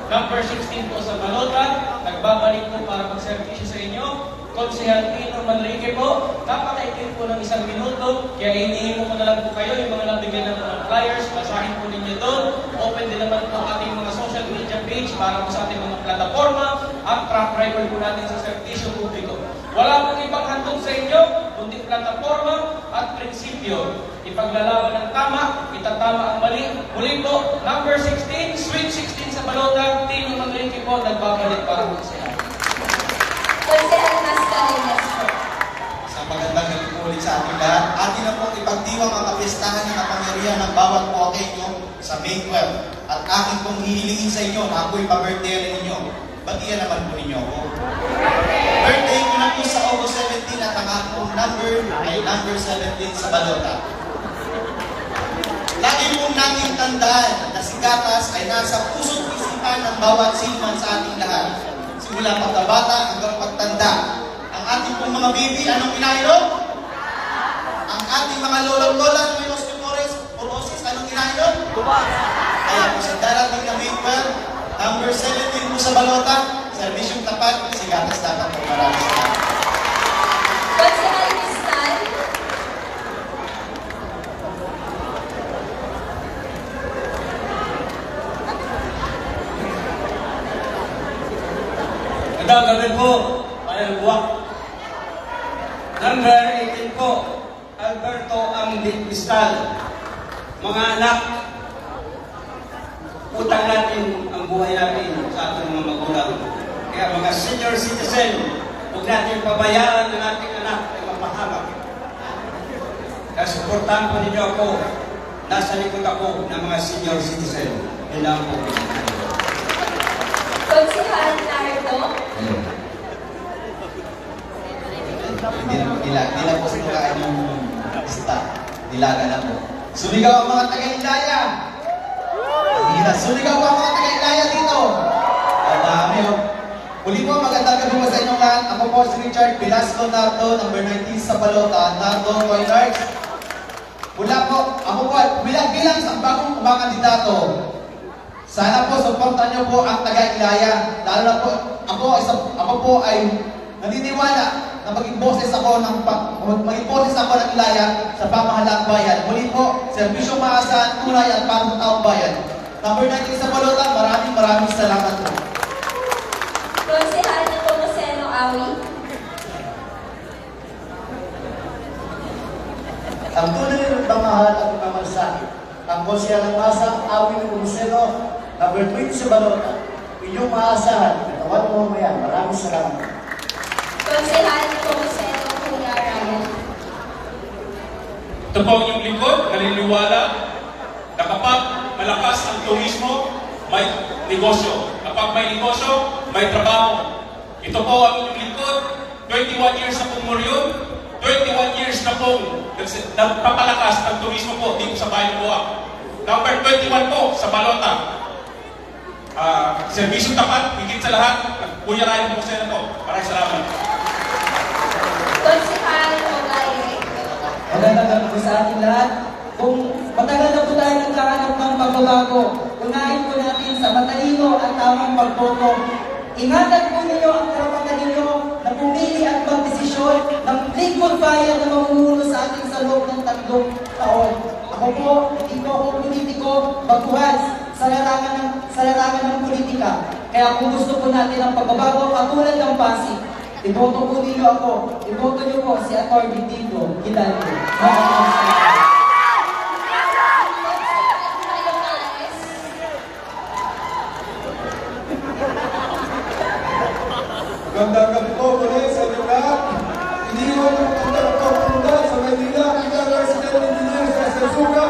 [SPEAKER 13] Number 16 po sa Balota, nagbabalik po para mag-servisyo sa inyo. Konsehal Tino Manrique po, napakaitin po ng 1 minuto, kaya inihin mo na lang po kayo yung mga nabigyan ng mga flyers, basahin po ninyo doon. Open din naman po ating mga social media page para po sa ating mga plataforma at track record po natin sa servisyo publiko. Wala pong ibang handog sa inyo, kundi plataforma at prinsipyo. Ipaglalaban ng tama, itatama ang mali. Muli po, number 16, Sweet 16 sa Balota, Tino Manrique po, nagbabalik para po sa inyo.
[SPEAKER 7] Konsehal Mascareñas po.
[SPEAKER 10] Sa magandang gabi po ulit sa ating lahat, atin na pong ipagdiwang ang kapistahan ng kapangyarihan ng bawat Pokenyo sa May 12. At akin pong hihilingin sa inyo na ako'y pa-birthday ninyo. Batiyan naman po ninyo ako. Birthday ko na po sa August 17 at ang akong number ay number 17 sa Balota. Lagi pong natin tandaan na si gatas ay nasa puso't isipan ng bawat sinman sa ating lahat. Simula pagkabata hanggang pagtanda. Ang ating pong mga bibi, anong kinainom? Ang ating mga lolo-lola na may osteoporosis, anong kinainom? Kaya po sa darating na May 12, number 17 po sa Balota, serbisyong tapat, si gatas dapat po. Maraming salamat.
[SPEAKER 7] Konsehal Mistal.
[SPEAKER 13] Magandang gabi po, Bayan Buwak. Number 18 po, Alberto Amdit Mistal. Mga anak, utang natin ang buhay natin sa ating mga magulang. Kaya mga senior citizen, huwag natin pabayaan ng ating anak ay mapahamak. Kaya supportahan po ninyo ako, nasa likod ako ng mga senior citizen. Yun lang po.
[SPEAKER 7] Konsehal Nardo.
[SPEAKER 10] Hindi lang po sinukaan yung lista. Dilaga na po. Sumigaw ang mga taga-Ilaya! Sumigaw ang mga taga-Ilaya dito! Ang dami oh. Muli po, magandang gabi po sa inyong lahat. Ako po si Richard Velasco Nardo, number 19 sa Balota, Nardo Coinards. Mula po, ako po bilang sa bagong kumakandidato. Sana po, supportan niyo po ang taga-Ilaya. Lalo na po, ako po ay naniniwala na maging boses ako ng Ilaya sa pamahalaang bayan. Muli po, serbisyong maasahan, tunay at para sa taong bayan. Number 19 sa Balota, maraming salamat po.
[SPEAKER 7] Konsehal Nepomuceno Awi.
[SPEAKER 12] Ang tunay ng pamahal at pagmamalasakit. Ang konsehal ng masa, Awi Nepomuceno, number 20 sa Balota. Inyong maasahan, katawan mo mamaya. Maraming salamat.
[SPEAKER 7] Konsehal Nepomuceno Kuya Ryan.
[SPEAKER 14] Ito po ang inyong lingkod, naniniwala na kapag malakas ang turismo, may negosyo. Kapag may negosyo, may trabaho. Ito po ang inyong lingkod, 21 years na pong Morion, 21 years na pong nagpapalakas ng turismo po dito sa Bayan Buwak. Number 21 po sa Balota. Serbisyong tapat, higit sa lahat, Kuya Ryan po sa po. Maraming salamat.
[SPEAKER 7] Konsehal Ogaire.
[SPEAKER 11] Magandang gabi po sa ating lahat. Kung matagal na po tayo nagkakanap ng pagbabago, unahin po natin sa matalino at tamang pagboto. Ingatan po ninyo ang karapatan ninyo na pumili at magdesisyon ng lingkod bayan na mamumuno sa ating sa loob ng 3 taon. Ako po, hindi po ako politiko, baguhan sa larangan ng politika. Kaya kung gusto po natin ang pagbabago, katulad ng Pasig, iboto po ninyo ako, iboto niyo po si Atty. Tito Hidalgo.
[SPEAKER 1] Magandang gabi po muli sa inyo lahat. Iniwan ng pagkakundan sa Maynila, bilang resident engineer sa Sesuga,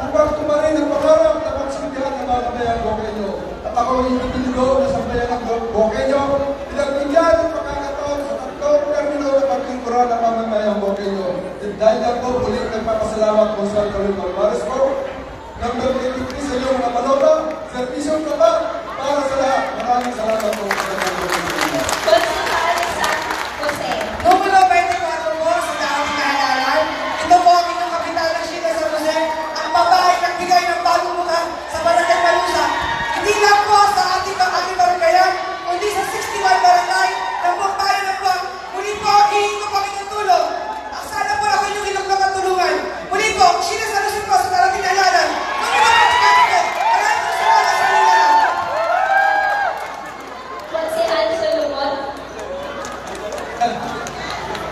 [SPEAKER 1] upang tumarin ang pangarap na pagsindihan ng mga kabayang Boqueño. At ako ang ipiniligo na sambayan ng Boqueño, bilang bigyan ng pagkakataon sa 3 termino na paglingkuran ng mga kabayang Boqueño. Dahil ako muli nagpapasalamat po sa Carlos Alvarez po. Number 23 sa inyo mga Balota, serbisyong tapat para sa lahat. Maraming salamat po sa mga
[SPEAKER 7] Konsehal San Jose.
[SPEAKER 3] Numero 24 po sa daang kahalalan. Ito po ang inyong kapital ng Sheila San Jose, ang babae nagbigay ng bagong mukha sa Barangay Malusa. Hindi lang po sa ating mga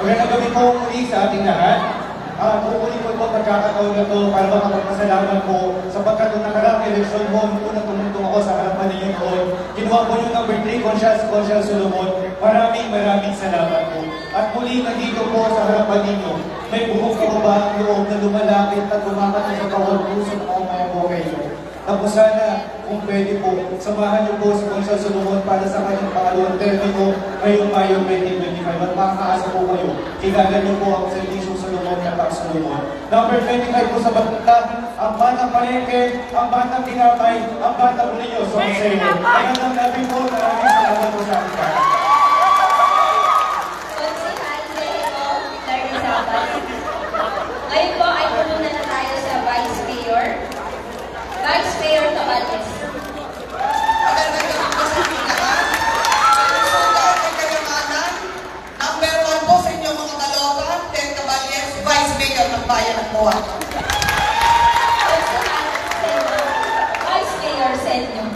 [SPEAKER 4] Magandang gabi po muli sa ating lahat. Kukunin ko ito pagkakataon na ito para makapagpasalamat po sapagkat nung nakarang eleksyon mo, nung unang tumutong ako sa harapan ninyo noon, kinuha po yung number 3, Consial Solomon. Maraming salamat po. At muli nandito po sa harapan ninyo, may buhok ka ba ang loob na lumalapit at lumakat sa bawat puso ng mga po kayo. Tapos sana, kung pwede po, samahan niyo po si Consial Solomon para sa kanyang pangalawang termino ngayong Mayo 2025 at makakaasa po kayo. Kigagan niyo po ang Servisyo Solomon at Pax Solomon. Number 25 po sa Batang, ang Batang Palengke, ang Batang Tinapay, ang Batang Ulinyo. So, magandang gabi po, maraming salamat po sa ating lahat.
[SPEAKER 7] Ngayon po ay pununan na tayo sa Vice Mayor. Vice Mayor Tabales.
[SPEAKER 3] Number 1 po sa inyong mga kalokan, Ted Cabales, Vice Mayor ng Bayan ng Moa.
[SPEAKER 7] Vice Mayor Senyo.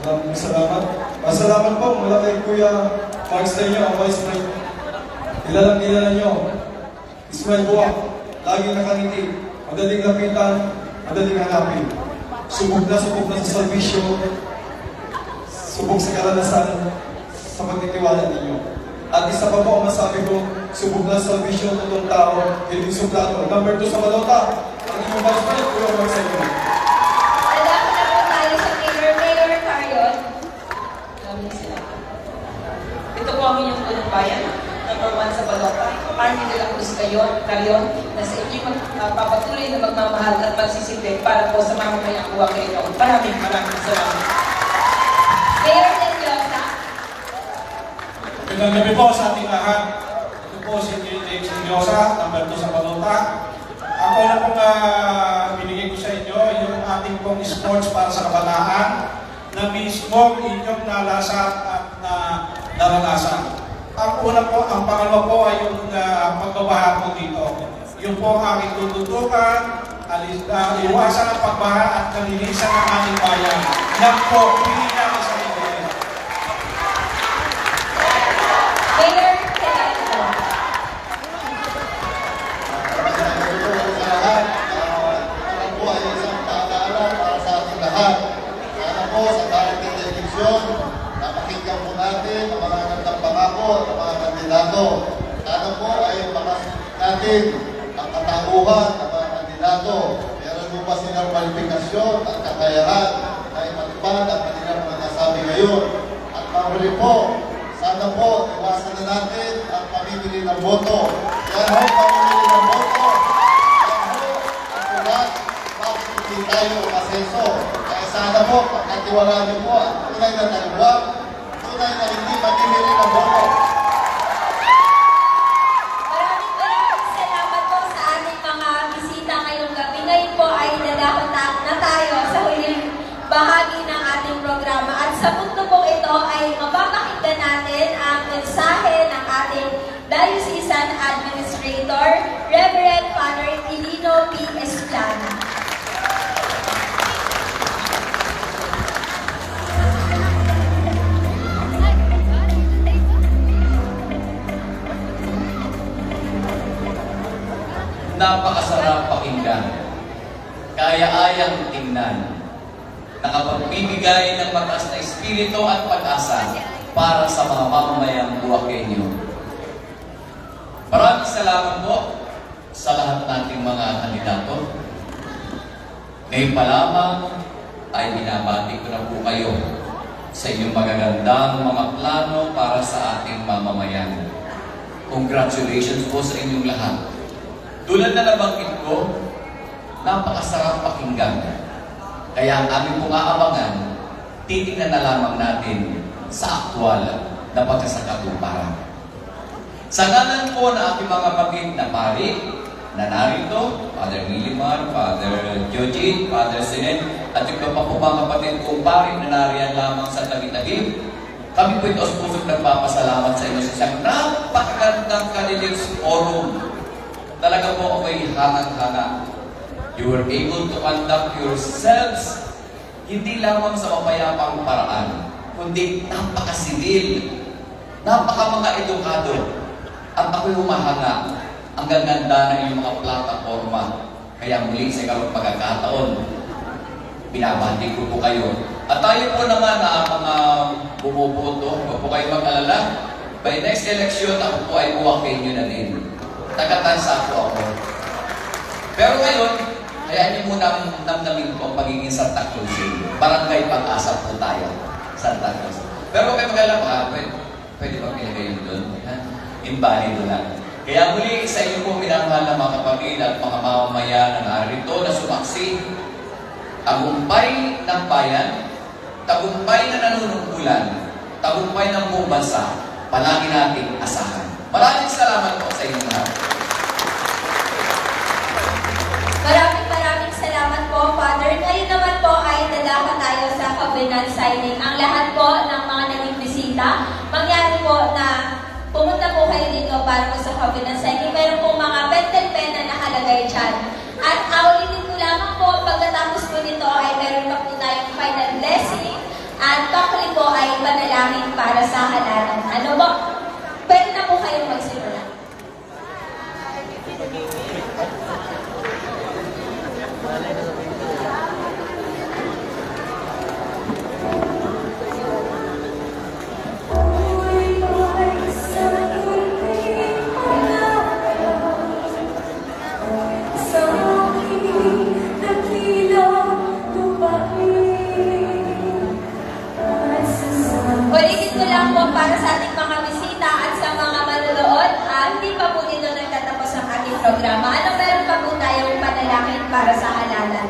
[SPEAKER 15] Maraming salamat. Masalamat po mula kay Kuya Mark Stenyo, ang Vice Mayor. Kilala nyo. Ismael Buwak, laging nakangiti, madaling lapitan, madaling hanapin. Subok na sa servisyo, subok sa karanasan, sa pagtitiwala ninyo. At isa pa po ang masabi ko, subok na sa servisyo, totoong tao, hindi suplado. Number 2 sa Balota, ang inyong Vice Mayor, Kuya Mark Stenyo.
[SPEAKER 7] Lalapit na po tayo sa Mayor Carion.
[SPEAKER 5] Ito po ang inyong unang bayan. Number 1 sa Balota. Army de la Cruz Carion na sa inyo magpapatuloy na magmamahal at magsisilbi para po sa mamamayang buwag kayo. Maraming salamat.
[SPEAKER 7] Mayor Seryosa.
[SPEAKER 13] Magandang gabi po sa ating lahat. Ito po si J.J. Seryosa, number 2 sa Balota. Ako na pong binigay ko sa inyo yung ating pong sports para sa kabataan na mismo inyong nalasap at naranasan. Ang una po, ang pangalawa po ay yung pagbabaha po dito. Yung po ang aking tututukan, iwasan ang pagbaha at kalinisan ng ating bayan. Yan po, pili natin sa inyo.
[SPEAKER 7] Mayor Seryosa.
[SPEAKER 6] Ito po ay isang paalala para sa ating lahat. Sana po sa darating na eleksyon, napakinggan po natin ang mga nagdang pangako at ang mga kandidato. Sana po ay makasunod natin ang katauhan ng mga kandidato. Meron po ba silang kwalifikasyon at kakayahan na ipatupad ang kanilang mga nasabi ngayon. At mahuli po, sana po iwasan na natin ang pamimili ng boto. Yan ho, pamimili ng boto. Yan ho, ang tulat, bakit hindi tayo umasenso. Kaya sana po, pagkatiwalaan niyo po ang tunay na talibwag, tunay na hindi pamimili ng boto.
[SPEAKER 7] Maraming salamat po sa ating mga bisita ngayong gabi. Ngayon po ay lalakot na tayo sa huling bahagi ng ating programa. At sa punto po ito ay mapapakinggan natin ang mensahe ng ating Diocesan Administrator, Reverend Father Elino P. Esplana.
[SPEAKER 21] Napakasarap pakinggan, kaya-ayang tingnan, nakapagbibigay ng mataas na espiritu at pag-asa para sa mga mamamayang Buwakenyo. Maraming salamat po sa lahat nating mga kandidato. Ngayon pa lamang ay binabati ko na po kayo sa inyong magagandang mga plano para sa ating mamamayan. Congratulations po sa inyong lahat. Tulad na nabanggit ko, napakasarap pakinggan. Kaya ang aming pong aabangan, titingnan na lamang natin sa aktwal na pagkasakatuparan. Sa ngalan po na aking mga kapatid na pari, na narito, Father Milimar, Father Joji, Father Sinen, at yung pa po mga kapatid kong pari na nariyan lamang sa Tabi-Tabi, kami po ito sa pusong nagpapasalamat sa inyo sa isang napakagandang candidates forum. Talaga po ako'y hangang-hanga. You were able to conduct yourselves hindi lamang sa mapayapang paraan, kundi napakasidil, napaka mga edukado. At ako'y humahanga. Ang gaganda ng iyong mga plataforma. Kaya muli sa ikalawang pagkakataon, binabati ko po kayo. At tayo po naman na mga bumuboto, huwag po kayo mag-alala. By next election, ako po ay buwakin nyo na din. Tagatansa po ako. Pero ngayon, hayaan niyo muna namnamin ko ang pagiging Santa Cruz. Barangay Pag-asa po tayo. Santa Cruz. Pero kayo mag-alala, pwede ba pinagay yun doon? Imbalido lang. Kaya muli sa inyo po minamahal na mga kapatid at mga mamamayan na narito na sumaksi, tagumpay ng bayan, tagumpay na nanunungkulan, tagumpay ng buong bansa, palagi nating asahan. Maraming salamat po sa inyo lahat.
[SPEAKER 7] Maraming salamat po, Father. Ngayon naman po ay dalawa tayo sa covenant signing. Ang lahat po ng mga naging bisita, mangyari po na pumunta po kayo dito para po sa covenant signing. Meron po mga pen na nakalagay dyan. At ulitin ko lamang po, pagkatapos po nito ay meron pa po tayong final blessing. At pakuli po ay panalangin para sa halalan. Ano po? Pwede na po kayong magsimula. Ulitin ko lang po para sa ating mga bisita at sa mga manunood, hindi pa po dito nagtatapos ang ating programa. Ano meron pa po tayong panalangin para sa halalan?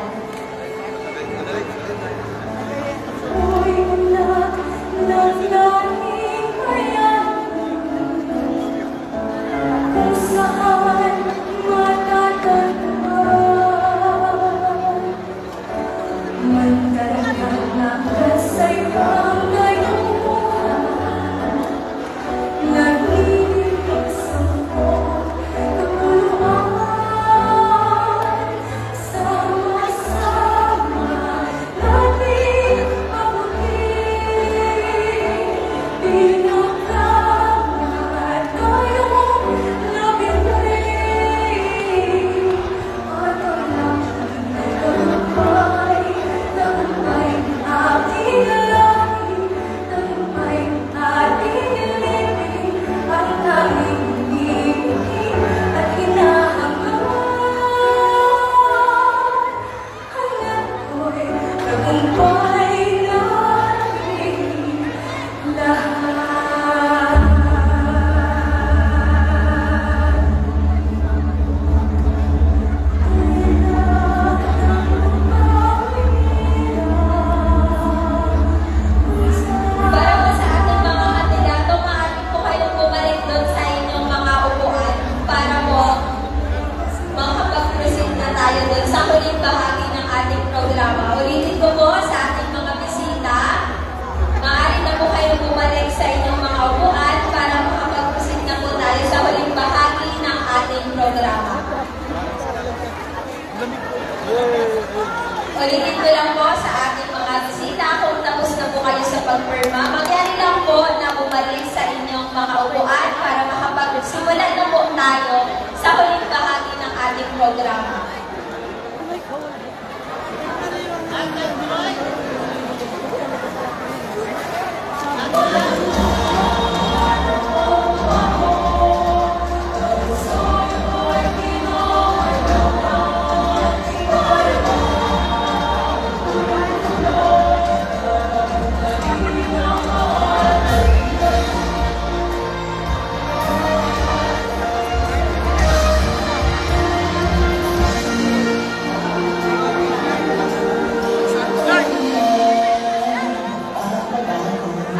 [SPEAKER 7] Ulitin ko lang po sa ating mga bisita, kung tapos na po kayo sa pagpirma, magyari lang po na bumalik sa inyong mga upuan para makapagsimula na po tayo sa huling bahagi ng ating programa.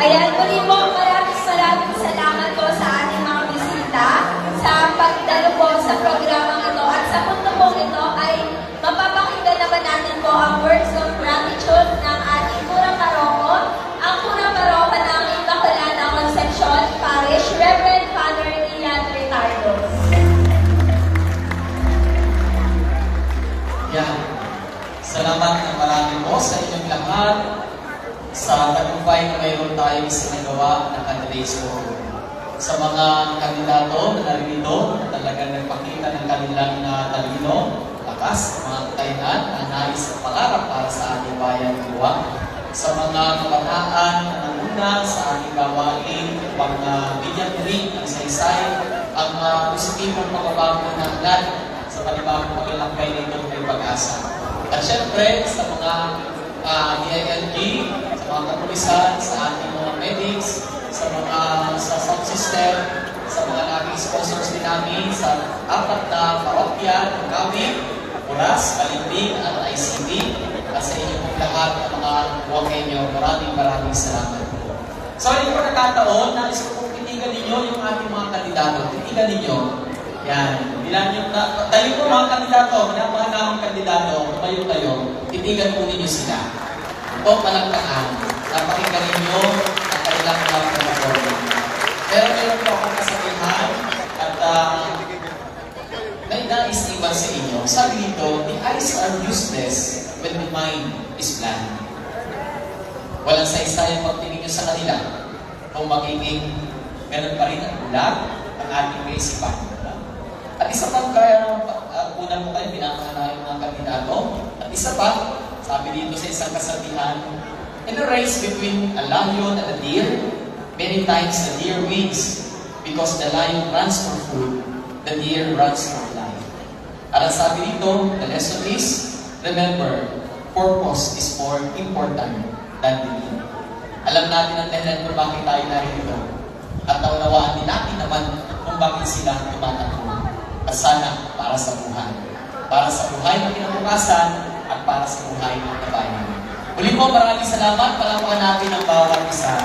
[SPEAKER 7] Ayan, muli po, maraming salamat po sa ating mga bisita sa pagdalo po sa programang ito. At sa punto po ito ay mapapakinggan naman natin po ang words of gratitude ng ating Kurang Paroko, ang Kurang Paroko ng Immaculada Concepcion Parish, Reverend Father Ian Ricardo.
[SPEAKER 8] Yan. Salamat na marami po sa inyong lahat sa tagumpay na mayroon tayong sinagawa ng candidates forum. sa mga kandidato na naririto, talagang nagpakita ng kanilang talino, lakas, mga kakayahan, na nais at pangarap para sa ating bayan ng Buwak. Sa mga kabataan na nanguna sa ating gawain upang bigyan rin ng saysay ang positibong pagbabago na hangat sa panibagong paglalakbay na itong may pag-asa. At syempre, sa mga DILG, sa mga kapulisan, sa ating mga medics, sa sound system, sa mga naging sponsors din namin, sa 4 na parokya, Gawi, Puras, Kalimbing, at ICT, at sa inyo pong lahat ng mga Buwakenyo, maraming salamat po. So, hindi po nagkataon, nais ko pong titigan ninyo yung ating mga kandidato. Titigan ninyo. Yan. Bilang nyo, tayo po mga kandidato, mga namang kandidato, tumayo kayo, titigan po ninyo sila. Ito, palagpakan. Napakinggan ninyo ang kanilang mga performance. Pero meron po akong kasabihan at nais iwan sa inyo. Sabi dito, the eyes are useless when the mind is blank. Walang saysay ang pagtingin nyo sa kanila kung magiging ganun pa rin ang bulag ang ating kaisipan. At isa pa, kaya kunan mo kayo, pinakahanayan ng mga kandidato. At isa pa, sabi dito sa isang kasabihan, in a race between a lion and a deer, many times the deer wins because the lion runs for food, the deer runs for life. At ang sabi dito, the lesson is, remember, purpose is more important than belief. Alam natin ang dahilan kung bakit tayo narito. At naunawaan din natin naman kung bakit sila tumatakbo. At sana para sa buhay. Para sa buhay na kinabukasan at para sa buhay ng kabayan. Muli po, maraming salamat. Palamuan natin ang bawat isa.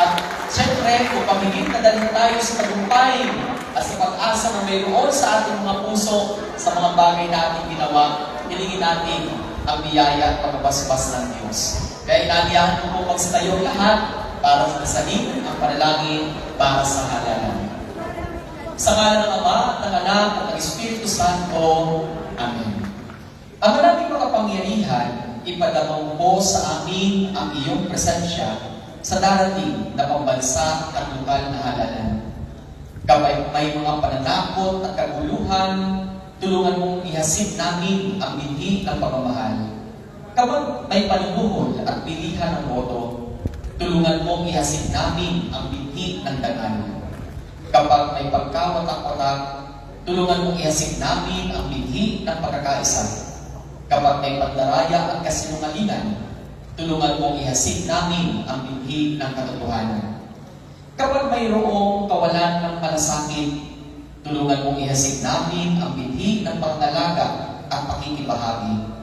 [SPEAKER 8] At syempre, upang higit na dalhin tayo sa tagumpay at sa pag-asa na mayroon sa ating mga puso sa mga bagay na ating ginawa, hilingin natin ang biyaya at pagbabasbas ng Diyos. Kaya inaliyahan ko po magsitayong lahat para sasalin ang panalangin para sa halalan. Sa ngalan ng Ama, ng Anak, at ng Espiritu Santo. Amen. Ang maraming makapangyarihan, ipadamaw po sa amin ang iyong presensya sa darating na pambansa at lokal na halalan. Kapag may mga pananakot at kaguluhan, tulungan mong ihasin namin ang binhi ng pagmamahal. Kapag may panunuhol at pilihan ng boto, tulungan mong ihasin namin ang binhi ng dangal. Kapag may pagkawatak-watak, tulungan mong ihasin namin ang binhi ng pagkakaisa. Kapag may pandaraya at kasinungalingan, tulungan mong ihasin namin ang binhi ng katotohanan. Kapag mayroong kawalan ng malasakit, tulungan mong ihasin namin ang binhi ng pangalaga at pakikibahagi.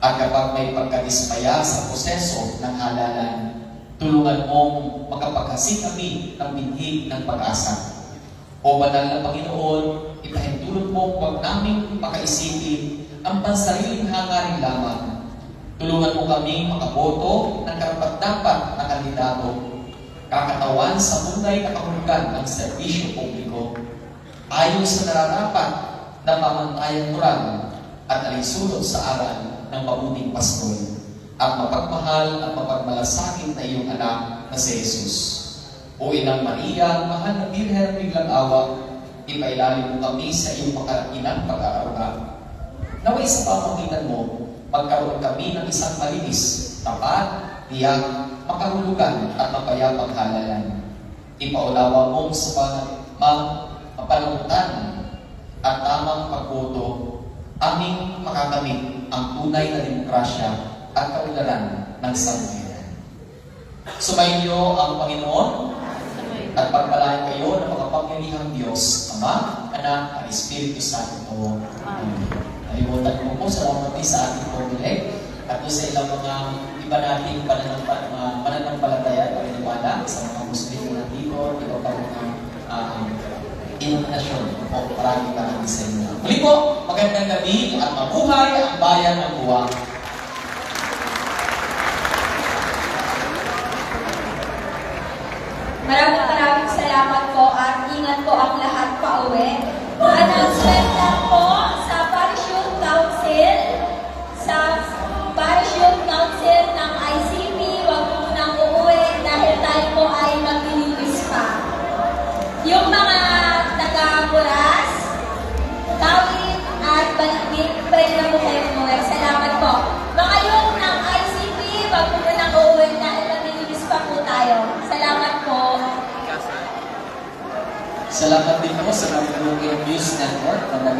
[SPEAKER 8] At kapag may pagkadismaya sa proseso ng halalan, tulungan mong makapaghasik kami ng binhi ng pag-asa. O banal na Panginoon, ipahintulot mo huwag namin makaisipin ang pansariling hangarin lamang. Tulungan mo kami makaboto ng karapat-dapat na kandidato, kakatawan sa tunay na kahulugan ng serbisyo publiko, ayon sa nararapat na pamantayan moral at alinsunod sa aral ng mabuting pastol, at mapagmahal at mapagmalasakit na iyong anak na si Jesus. O Inang Maria, mahal na Birhen ng biglang awa, ipailalim mo kami sa iyong makainang pag-aaruga. Naway sa pamagitan mo, magkaroon kami ng isang malinis, tapat, tiyak, makahulugan at mapayapang halalan. Ipaulawa mo sa mapanagutan at tamang pagboto, aming makakamit ang tunay na demokrasya at kaunlaran ng sambayanan. Sumainyo ang Panginoon at pagpalain kayo ng makapangyarihang Diyos, Ama, Anak, at Espiritu Santo. Amen. Nalimutan mo po, salamat din sa ating Pordilek at sa ilang mga iba nating pananampalataya at paniniwala sa mga Muslim na nandito, iba pa mga inunasyon. O maraming sa inyo. Muli po, magandang gabi at mabuhay ang bayan ng Buwak.
[SPEAKER 7] Maraming salamat po at ingat po ang lahat pa uwi. Announcement lang po sa Parish Youth Council, sa Parish Youth Council ng ICP, huwag po nang uuwi dahil tayo po ay maglilinis pa.
[SPEAKER 8] Salamat din po sa Marinduque News Network na